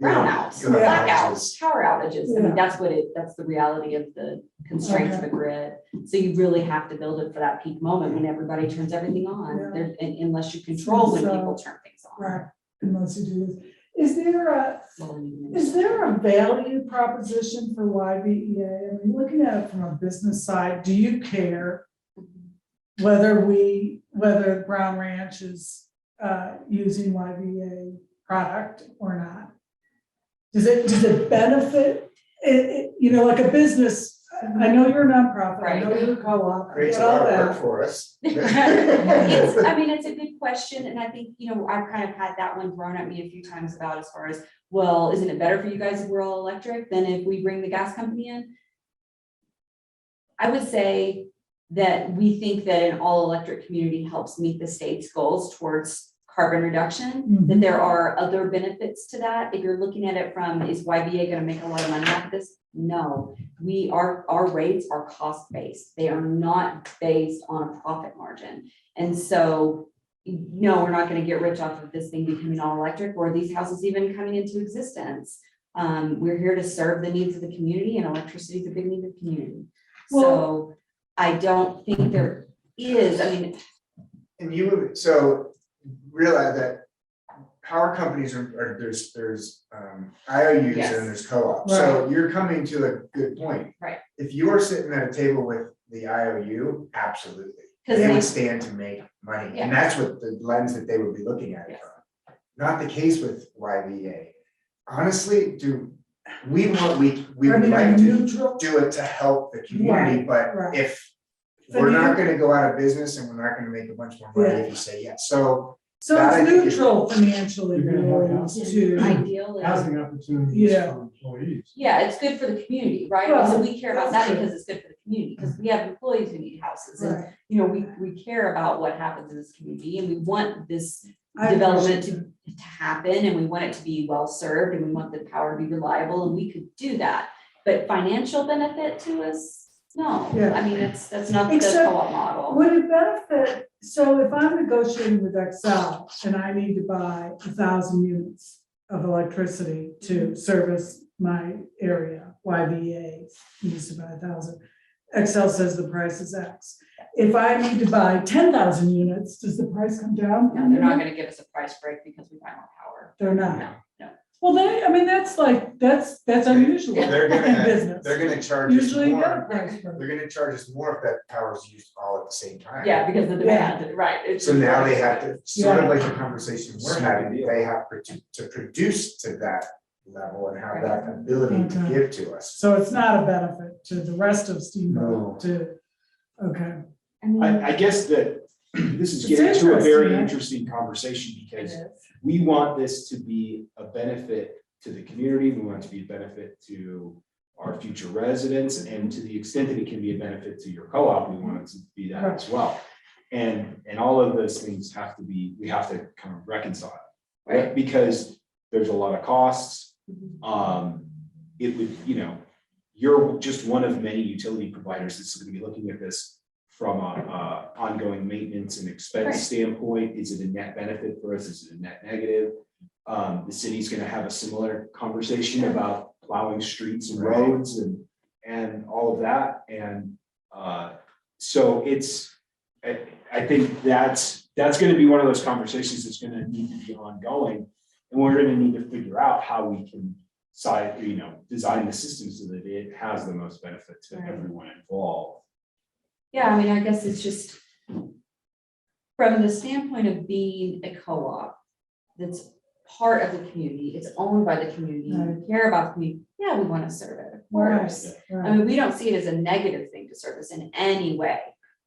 brownouts, You'll have blackouts, power outages. I mean, Yeah. that's the reality of the constraints of the grid. So you really have to build it for that peak moment when everybody turns everything on, Yeah. there, unless you control when So- people turn things on. Right, unless you do this. Is there a, Well, is there a value proposition for YBEA? I mean, looking at it from a business side, do you care whether Brown Ranch is using YBA product or not? Does it benefit, you know, like a business, I know you're a nonprofit, I know you're a co-op, I Creates get a lot all of work that. for us. I mean, it's a good question, and I think, you know, I've kind of had that one thrown at me a few times about as far as, well, isn't it better for you guys if we're all electric than if we bring the gas company in? I would say that we think that an all-electric community helps meet the state's goals towards carbon reduction, that there are other benefits to that. If you're looking at it from, is YBA gonna make a lot of money off of this? No, our rates are cost-based. They are not based on a profit margin. And so, no, we're not gonna get rich off of this thing becoming all electric or these houses even coming into existence. We're here to serve the needs of the community, and electricity is a big need of the community. So I don't think there is, I mean. And you would, so realize that power companies there's IOUs Yes. and there's co-ops. So you're coming to a good point. Right. If you are sitting at a table with the IOU, absolutely. 'Cause They they- would stand to make money. Yeah. And that's what the lens that they would be looking at it Yes. from. Not the case with YBA. Honestly, we would I mean, like are to you neutral? do it to help the community, but right. if So we're do not you- gonna go out of business and we're not gonna make a bunch more money if you say yes. So So that I it's think is- neutral financially You're gonna have really housing. to, Ideally, Housing opportunities Yeah. for employees. yeah, it's good for the community, right? Well, So we care about that that's because it's good for the community, because we have employees who need houses, and, right. you know, we care about what happens in this community, and we want this I development appreciate to happen, and we want it to be well-served, and we want the power to be reliable, and we could do that. But financial benefit to us, no, Yeah. I mean, that's not the Except- co-op model. Would it benefit, so if I'm negotiating with Excel and I need to buy 1,000 units of electricity to service my area, YBA needs to buy 1,000. Excel says the price is X. If I need to buy 10,000 units, does the price come down? No, they're not gonna give us a price break because we buy more power. They're not. No, no. Well, I mean, that's unusual They're in gonna, business. they're gonna charge us Usually you get a more. price break. They're gonna charge us more if that power is used all at the same time. Yeah, because the demand, right. it's So now they just- have to, sort of Yeah. like the conversation we're having, they have to produce to that level and have that ability to Okay. give to us. So it's not a benefit to the rest of No. Steamboat okay. I mean, I guess that this is It's getting to a very interesting, interesting conversation it because is. we want this to be a benefit to the community. We want it to be a benefit to our future residents, and to the extent that it can be a benefit to your co-op, we want it to be that as well. And all of those things we have to kind of reconcile, right? Because there's a lot of costs. It would, you're just one of many utility providers that's gonna be looking at this from a ongoing maintenance and expense Right. standpoint. Is it a net benefit for us? Is it a net negative? The city's gonna have a similar conversation about plowing streets and Right. roads and all of that. And so I think that's gonna be one of those conversations that's gonna need to be ongoing. And we're gonna need to figure out how we can design the system so that it has the most benefit to Right. everyone involved. Yeah, I mean, I guess it's just from the standpoint of being a co-op that's part of the community, it's owned by the community, we care about the community, yeah, we want to serve it, of course. I mean, we don't see it as a negative thing to service in any way.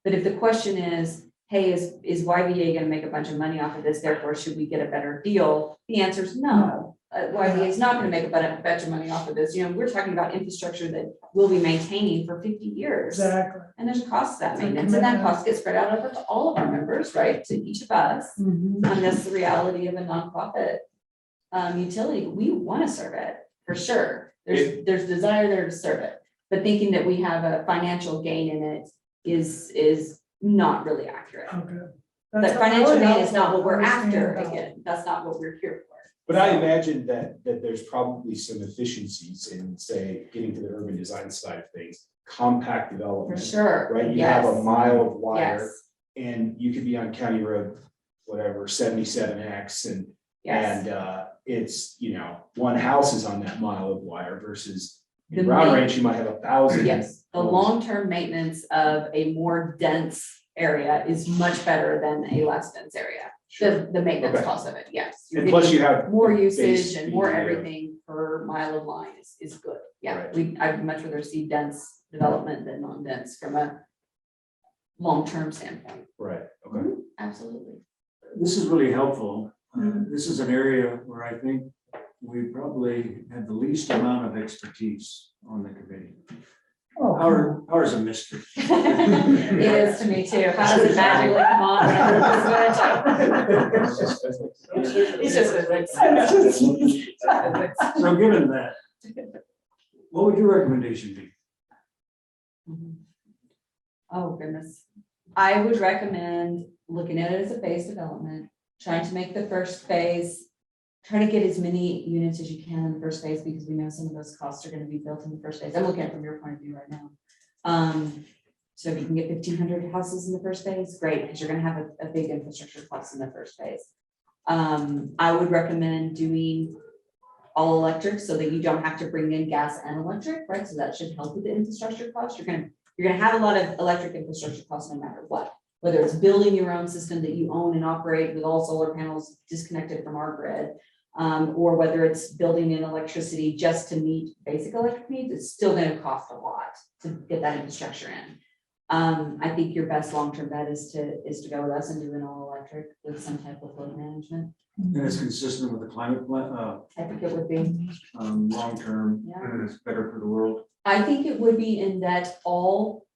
But if the question is, hey, is YBA gonna make a bunch of money off of this, therefore should we get a better deal? The answer is no. YBA is not gonna make a bunch of money off of this. We're talking about infrastructure that we'll be maintaining for 50 years. Exactly. And there's a cost to that It's a maintenance, and that commitment. cost gets spread out over to all of our members, right, to each of us. Mhm. And that's the reality of a nonprofit utility. We want to serve it, for sure. There's desire there to serve it. But thinking that we have a financial gain in it is not really accurate. Okay. That That's financial really gain is not helpful what we're to after, understand that. again, that's not what we're here for. But I imagine that there's probably some efficiencies in, say, getting to the urban design side of things, compact For development. sure. Right, you have a Yes. mile of wire Yes, and you could be on County Road, whatever, 77X yes. it's, one house is on that mile of wire versus The in Round main- Ranch, you might have 1,000. Yes, the homes. long-term maintenance of a more dense area is much better than a less dense area. Sure. The maintenance Okay. cost of it, yes. You're And plus getting you have. more the usage base and more fee of- everything per mile of line is good. Yeah, Right. I'd much rather see dense development than non-dense from a long-term standpoint. Right, okay. Absolutely. This is really helpful. Mhm. This is an area where I think we probably have the least amount of expertise on the committee. Oh, Ours a mystery. It is to me too. How does it magically come on? It's just physics. So given that, what would your recommendation be? Oh, goodness. I would recommend looking at it as a phase development, trying to make the first phase, try to get as many units as you can in the first phase, because we know some of those costs are gonna be built in the first phase. I'm looking at it from your point of view right now. So if you can get 1,500 houses in the first phase, great, because you're gonna have a big infrastructure cost in the first phase. I would recommend doing all electric so that you don't have to bring in gas and electric, right? So that should help with the infrastructure cost. You're gonna have a lot of electric infrastructure costs no matter what. Whether it's building your own system that you own and operate with all solar panels disconnected from our grid, or whether it's building in electricity just to meet basic electric needs, it's still gonna cost a lot to get that infrastructure in. I think your best long-term bet is to go with us and do an all electric with some type of load management. And it's consistent with the climate plan, I think it would be, long-term, yeah. and it's better for the world. I think it would be in that all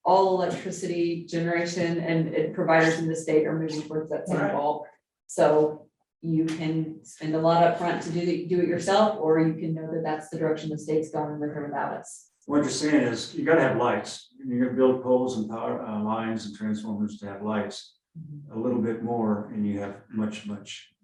electricity generation and providers in the state are moving towards that same Right. goal. So you can spend a lot upfront to do it yourself, or you can know that that's the direction the state's going with or without us. What you're saying is you gotta have lights. You're gonna build poles and power lines and transformers to have lights a little bit more, and you have much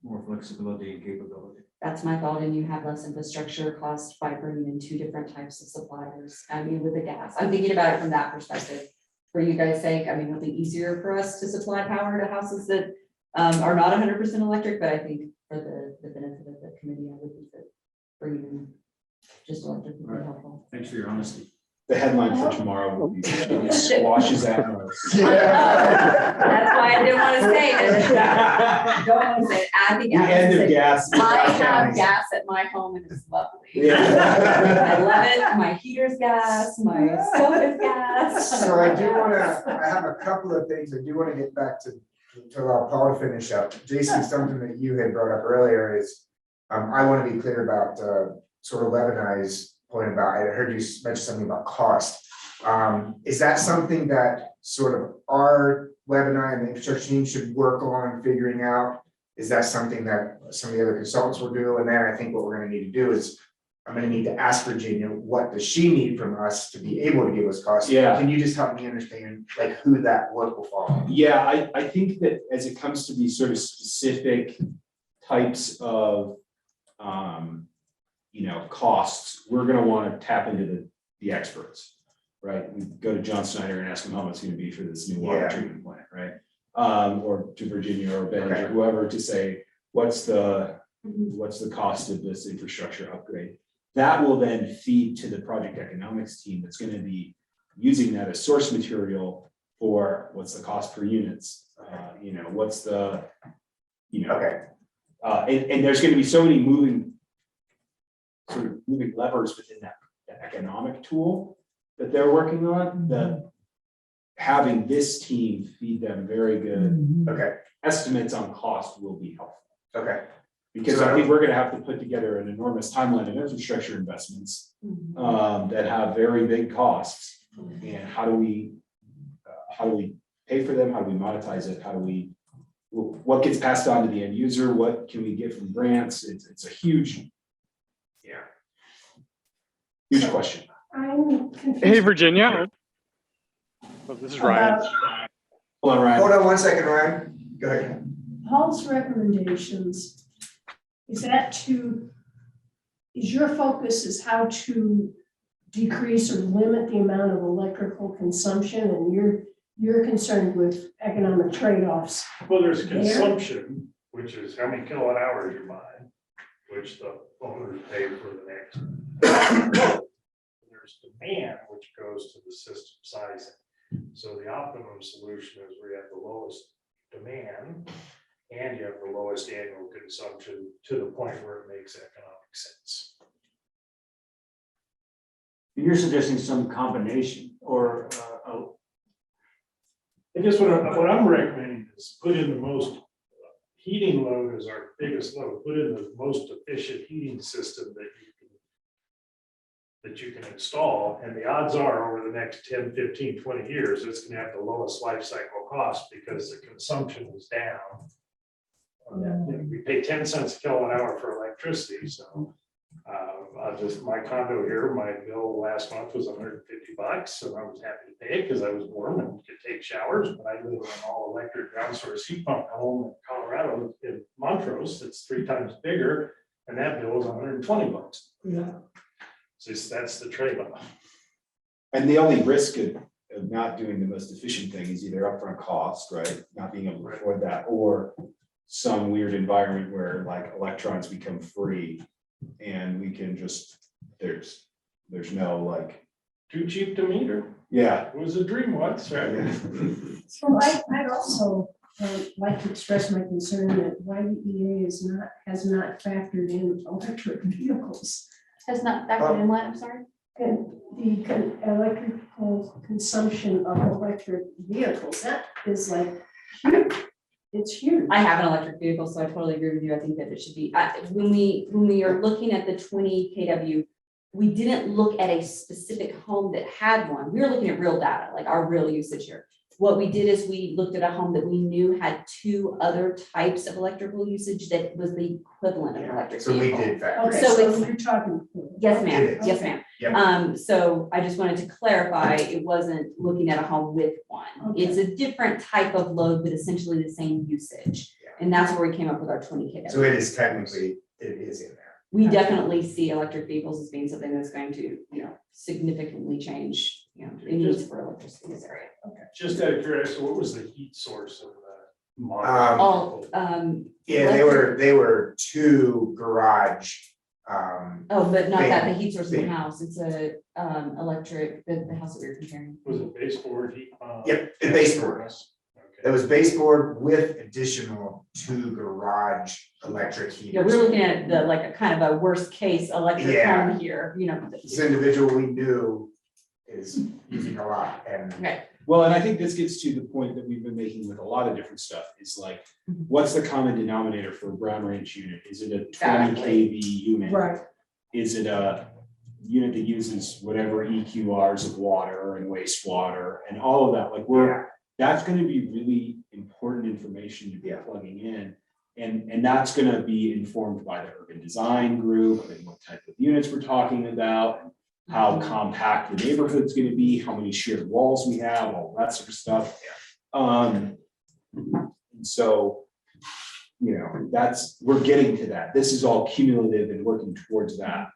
more flexibility and capability. That's my thought, and you have less infrastructure cost by bringing in two different types of suppliers. I mean, with the gas, I'm thinking about it from that perspective. For you guys' sake, I mean, it'll be easier for us to supply power to houses that are not 100% electric, but I think for the benefit of the committee, I would think that bringing in just electric would be helpful. Thanks for your honesty. The headline for tomorrow will be squashes that noise. That's why I didn't want to say it. Don't want to say it. I think The end of gas. I have gas at my home and it's lovely. Yeah. I love it. My heater's gas, my stove is gas. So I have a couple of things, I do wanna get back to allow Paul to finish up. Jason, something that you had brought up earlier is, I wanna be clear about, sort of Lebanized point about, I heard you mention something about cost. Is that something that sort of our Lebanon and the infrastructure team should work on figuring out? Is that something that some of the other consultants will do? And then I think what we're gonna need to do is, I'm gonna need to ask Virginia, what does she need from us to be able to give us costs? Yeah. Can you just help me understand, like, who that work will fall on? Yeah, I think that as it comes to these sort of specific types of, costs, we're gonna wanna tap into the experts, right? We go to John Snyder and ask him how much it's gonna be for this new water Yeah. treatment plant, right? Or to Virginia or Ben or Okay. whoever to say, what's the cost of this infrastructure upgrade? That will then feed to the project economics team that's gonna be using that as source material for what's the cost per units, what's the, Okay, and there's gonna be so many moving levers within that economic tool that they're working on, that having this team feed them very good okay, estimates on cost will be helpful. okay. Because I think we're gonna have to put together an enormous timeline of infrastructure investments that have very big costs. And how do we pay for them? How do we monetize it? What gets passed on to the end user? What can we get from grants? It's a huge question. I'm confused. Hey, Virginia. Oh, this is Ryan. about Hold on, Ryan. Hold on one second, Ryan. Go ahead. Paul's recommendations. Is your focus is how to decrease or limit the amount of electrical consumption, and you're concerned with economic trade-offs? Well, there's consumption, which is how many kilowatt hours you're buying. which the owners pay for the next. There's demand, which goes to the system sizing. So the optimum solution is where you have the lowest demand and you have the lowest annual consumption to the point where it makes economic sense. You're suggesting some combination or, I guess what I'm recommending is put in the most, heating load is our biggest load, put in the most efficient heating system that you can install, and the odds are over the next 10, 15, 20 years, it's gonna have the lowest life cycle cost because the consumption is down. We pay 10 cents a kilowatt hour for electricity, so my condo here, my bill last month was $150, and I was happy to pay it because I was warm and could take showers, but I live in an all-electric ground source heat pump home in Colorado, in Montrose, that's 3 times bigger, and that bill is $120. Yeah. So that's the trade-off. And the only risk of not doing the most efficient thing is either upfront cost, right? Not being able to afford that, or some weird environment where like electrons become free and we can just, there's no like, Too cheap to meter. yeah. It was a dream once, right? So I'd also like to express my concern that YDEA has not factored in electric vehicles. Has not factored in what, I'm sorry? And the electrical consumption of electric vehicles, that is like huge. It's huge. I have an electric vehicle, so I totally agree with you. I think that it should be, when we are looking at the 20 kW, we didn't look at a specific home that had one. We were looking at real data, like our real usage here. What we did is we looked at a home that we knew had 2 other types of electrical usage that was the equivalent of an electric So we vehicle. did factor. Okay, So so it's- you're talking. Yes, It ma'am. is. Yes, ma'am. Yep. So I just wanted to clarify, it wasn't looking at a home with one. Okay. It's a different type of load, but essentially the same usage. Yeah. And that's where we came up with our 20 kW. So it is technically, it is in there. We definitely see electric vehicles as being something that's going to, significantly change, the needs for electricity in this area. Just out of curiosity, what was the heat source of the model? All, Yeah, they were 2 garage. but not that, the heat source in Big. the house, it's a, electric, the house that we were comparing. Was it baseboard heat pump? Yep, the baseboard. Okay. It was baseboard with additional 2 garage electric heaters. Yeah, we're looking at the, like, a kind of a worst case electric Yeah. home here, This individual we knew is using a lot, and Okay. Well, and I think this gets to the point that we've been making with a lot of different stuff, is like, what's the common denominator for a Brown Ranch unit? Is it a 20 Exactly. kV unit? Right. Is it a unit that uses whatever EQRs of water and wastewater and all of that? Like that's gonna be really important information to be plugging in. And that's gonna be informed by the urban design group and what type of units we're talking about, and how compact the neighborhood's gonna be, how many shared walls we have, all that sort of stuff. And so, we're getting to that. This is all cumulative and working towards that.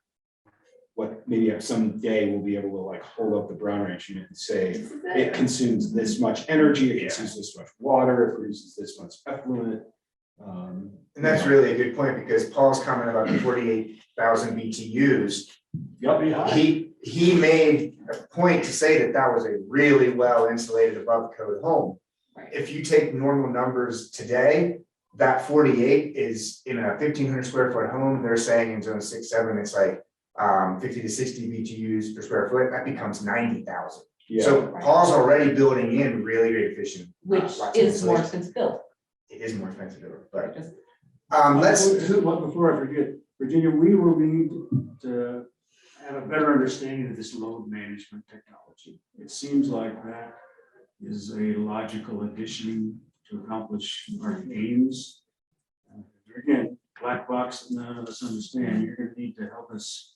What maybe someday we'll be able to like hold up the Brown Ranch unit and say, it consumes this much energy, it consumes this much water, it produces this much effluent. and that's really a good point, because Paul's comment about the 48,000 BTUs, Yep. he made a point to say that was a really well insulated above code home. Right. If you take normal numbers today, that 48 is in a 1,500 square foot home, they're saying in zone 6, 7, it's like 50 to 60 BTUs per square foot, that becomes 90,000. Yeah. So Paul's already building in really great efficient. Which lots of is more insulation. expensive bill. It is more expensive, but Just- Before I forget, Virginia, we will need to have a better understanding of this load management technology. It seems like that is a logical addition to accomplish our aims. Again, black box that none of us understand, you're gonna need to help us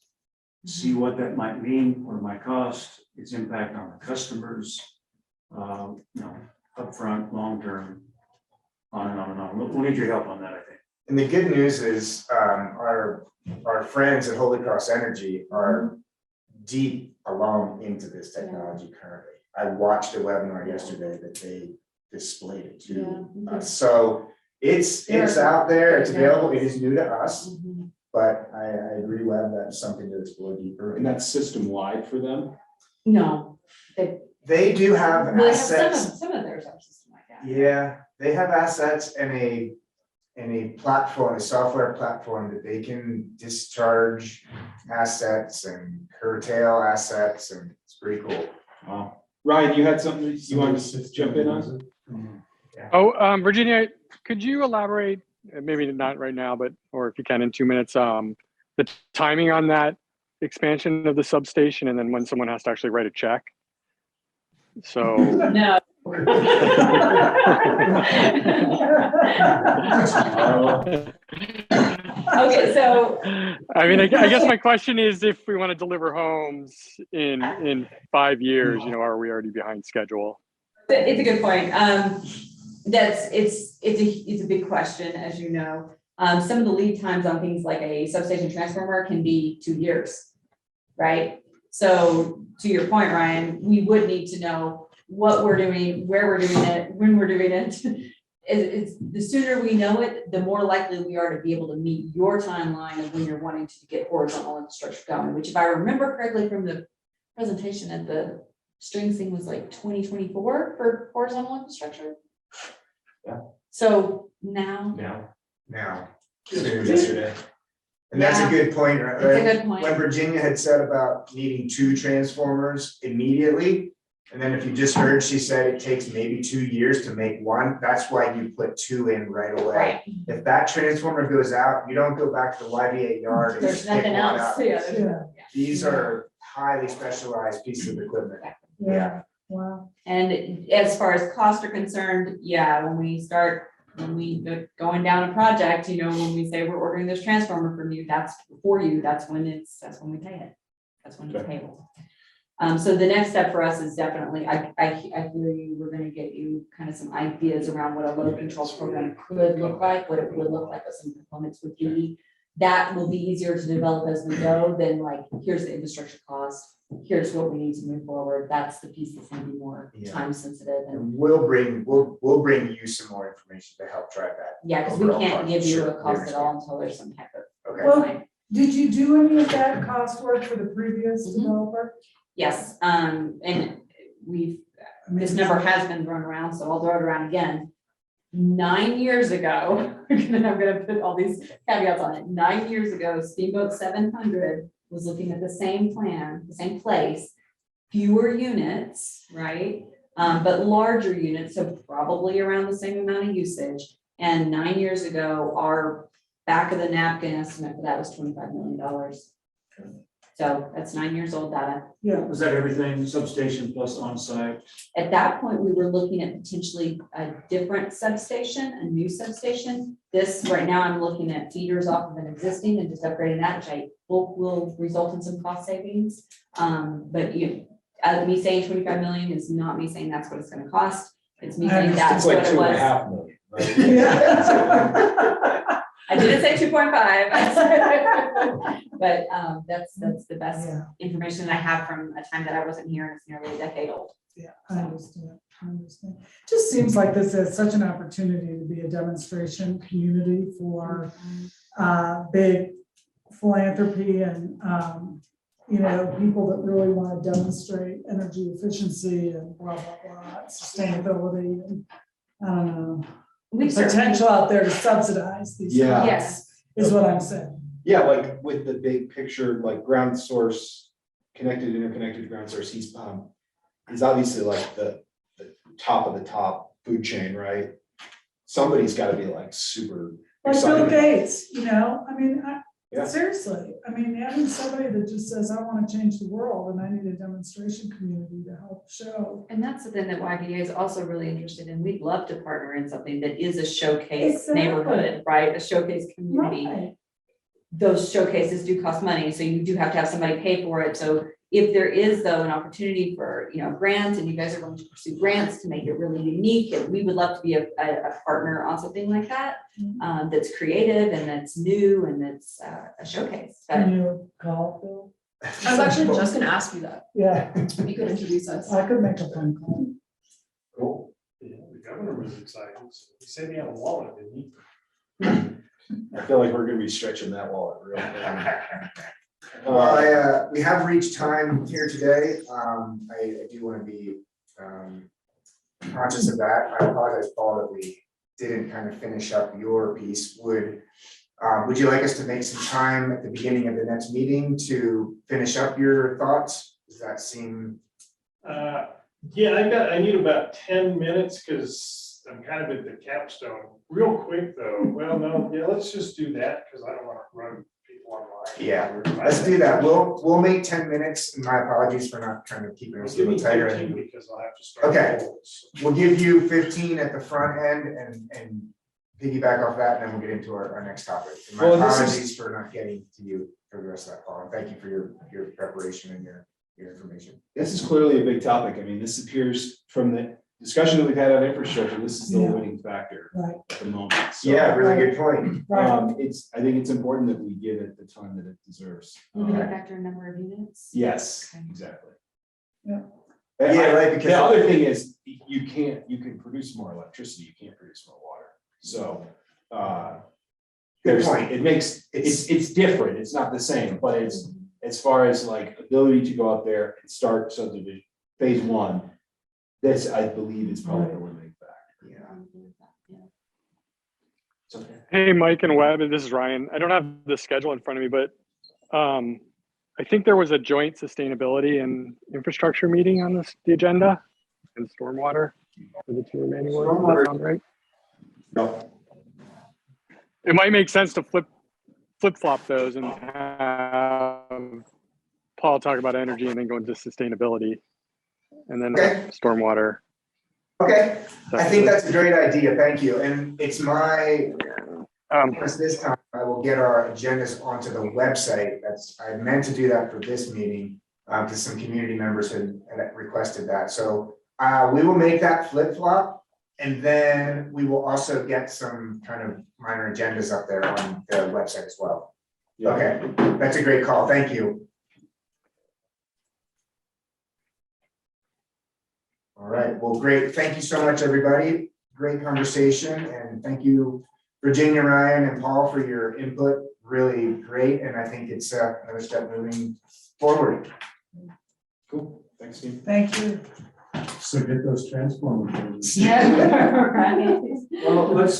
see what that might mean, what it might cost, its impact on the customers, upfront, long-term, on and on and on. We'll need your help on that, I think. and the good news is, our friends at Holy Cross Energy are deep along into this technology currently. I watched a webinar yesterday that they displayed it to us. So it's out there, it's available, it is new to us. Mhm. But I agree, Webb, that's something to explore deeper. And that's system wide for them? No, They do have well, they have assets. some of theirs are system like that. Yeah, they have assets and a platform, a software platform that they can discharge assets and curtail assets, and it's pretty cool. Wow. Ryan, you had something you wanted to jump in on? Oh, Virginia, could you elaborate, maybe not right now, but, or if you can in 2 minutes, the timing on that expansion of the substation and then when someone has to actually write a check? So. No. Okay, so. I mean, I guess my question is, if we want to deliver homes in 5 years, are we already behind schedule? It's a good point. It's a big question, as you know. Some of the lead times on things like a substation transformer can be 2 years, right? So to your point, Ryan, we would need to know what we're doing, where we're doing it, when we're doing it. It's the sooner we know it, the more likely we are to be able to meet your timeline of when you're wanting to get horizontal infrastructure going, which if I remember correctly from the presentation at the strings thing was like 2024 for horizontal infrastructure. Yeah. So now. Now. Yesterday. And that's a good point, It's a right? good point. When Virginia had said about needing 2 transformers immediately, and then if you just heard, she said it takes maybe 2 years to make one, that's why you put 2 in right away. Right. If that transformer goes out, you don't go back to the YVA yard and There's just pick nothing one else. up. Yeah, there's Yeah. no- yeah. These are highly specialized pieces of equipment. Yeah, wow. And as far as costs are concerned, yeah, when we going down a project, when we say we're ordering this transformer from you, that's for you, that's when we pay it. That's when it's payable. So the next step for us is definitely, I hear you, we're gonna get you kind of some ideas around what a load control program could look like, what it would look like, what some components would be. That will be easier to develop as we go than like, here's the infrastructure cost, here's what we need to move forward. That's the piece that's gonna be more time sensitive. And And we'll bring you some more information to help drive that. yeah, because we overall can't cost. give you Sure, a we cost at all understand. until there's some type of. Okay. Well, did you do any of that cost work for the previous Mhm. developer? Yes, and this number has been thrown around, so I'll throw it around again. 9 years ago, I'm gonna put all these caveats on it. 9 years ago, Steamboat 700 was looking at the same plan, the same place, fewer units, right? But larger units, so probably around the same amount of usage. And 9 years ago, our back of the napkin estimate for that was $25 million. So that's 9 years old data. Yeah. Was that everything substation plus on-site? At that point, we were looking at potentially a different substation, a new substation. This, right now, I'm looking at feeders off of an existing and just upgrading that, which I hope will result in some cost savings. But me saying 25 million is not me saying that's what it's gonna cost. It's me saying that's It's what like it was. 2.5 million, right? Yeah. I didn't say 2.5. But that's the best Yeah. information I have from a time that I wasn't here, and it's nearly a decade old. Yeah, I understand. Just seems like this is such an opportunity to be a demonstration community for big philanthropy and, people that really want to demonstrate energy efficiency and blah, blah, blah, sustainability and, I don't know. We Potential out there to subsidize these. Yeah. Yes. Is what I'm saying. Yeah, like with the big picture, like ground source, interconnected ground source, he's obviously like the top of the top food chain, right? Somebody's gotta be like super Like excited. Bill Gates, Yeah. seriously, having somebody that just says, I want to change the world and I need a demonstration community to help show. And that's the thing that YBA is also really interested in. We'd love to partner in something that is a showcase Exactly. neighborhood, right? A showcase community. Right. Those showcases do cost money, so you do have to have somebody pay for it. So if there is though an opportunity for, grants, and you guys are going to pursue grants to make it really unique, and we would love to be a partner on something like that. That's creative and that's new and that's a showcase. But Can you call Bill? I was actually just gonna ask you that, Yeah, if you could introduce us. I could make a phone call. Cool. Yeah, the governor was excited. So he said he had a wallet, didn't he? I feel like we're gonna be stretching that wallet real thin. Well, we have reached time here today. I do want to be conscious of that. I apologize, Paul, that we didn't kind of finish up your piece. Would you like us to make some time at the beginning of the next meeting to finish up your thoughts? Does that seem? Yeah, I need about 10 minutes because I'm kind of at the capstone. Real quick though, well, no, yeah, let's just do that because I don't want to run people online. Yeah, let's do that. We'll make 10 minutes. My apologies for not trying to keep it a Give me little tighter. 15 because I'll have to start. Okay. polls. We'll give you 15 at the front end and piggyback off that, and then we'll get into our next topic. And my Well, this is- apologies for not getting to you for the rest of that call. And thank you for your preparation and your information. This is clearly a big topic. I mean, this appears from the discussion that we've had on infrastructure, this is the Yeah. winning factor Right. at the moment. So, Yeah, really good point. Right. I think it's important that we give it the time that it deserves. Moving it back to a number of units. Yes, Okay. exactly. Yeah. And Yeah, right, because- the other thing is, you can produce more electricity, you can't produce more water. So, Good there's, point. it makes, it's different, it's not the same, but it's, as far as like ability to go out there and start subdivision, phase one, this, I believe, is probably the limiting factor. Yeah. It's okay. Hey, Mike and Webb, this is Ryan. I don't have the schedule in front of me, but I think there was a joint sustainability and infrastructure meeting on the agenda and stormwater for the two remaining ones. Does that sound right? No. It might make sense to flip-flop those and have Paul talk about energy and then go into sustainability and then Okay. stormwater. Okay, I think that's a great idea. Thank you. And it's my promise this time, I will get our agendas onto the website. I meant to do that for this meeting, because some community members had requested that. So we will make that flip-flop. And then we will also get some kind of minor agendas up there on the website as well. Yeah. Okay, that's a great call. Thank you. All right, well, great. Thank you so much, everybody. Great conversation, and thank you, Virginia, Ryan, and Paul, for your input. Really great, and I think it's another step moving forward. Cool, thanks, Steve. Thank you. So get those transformers. Yeah, right. Well, let's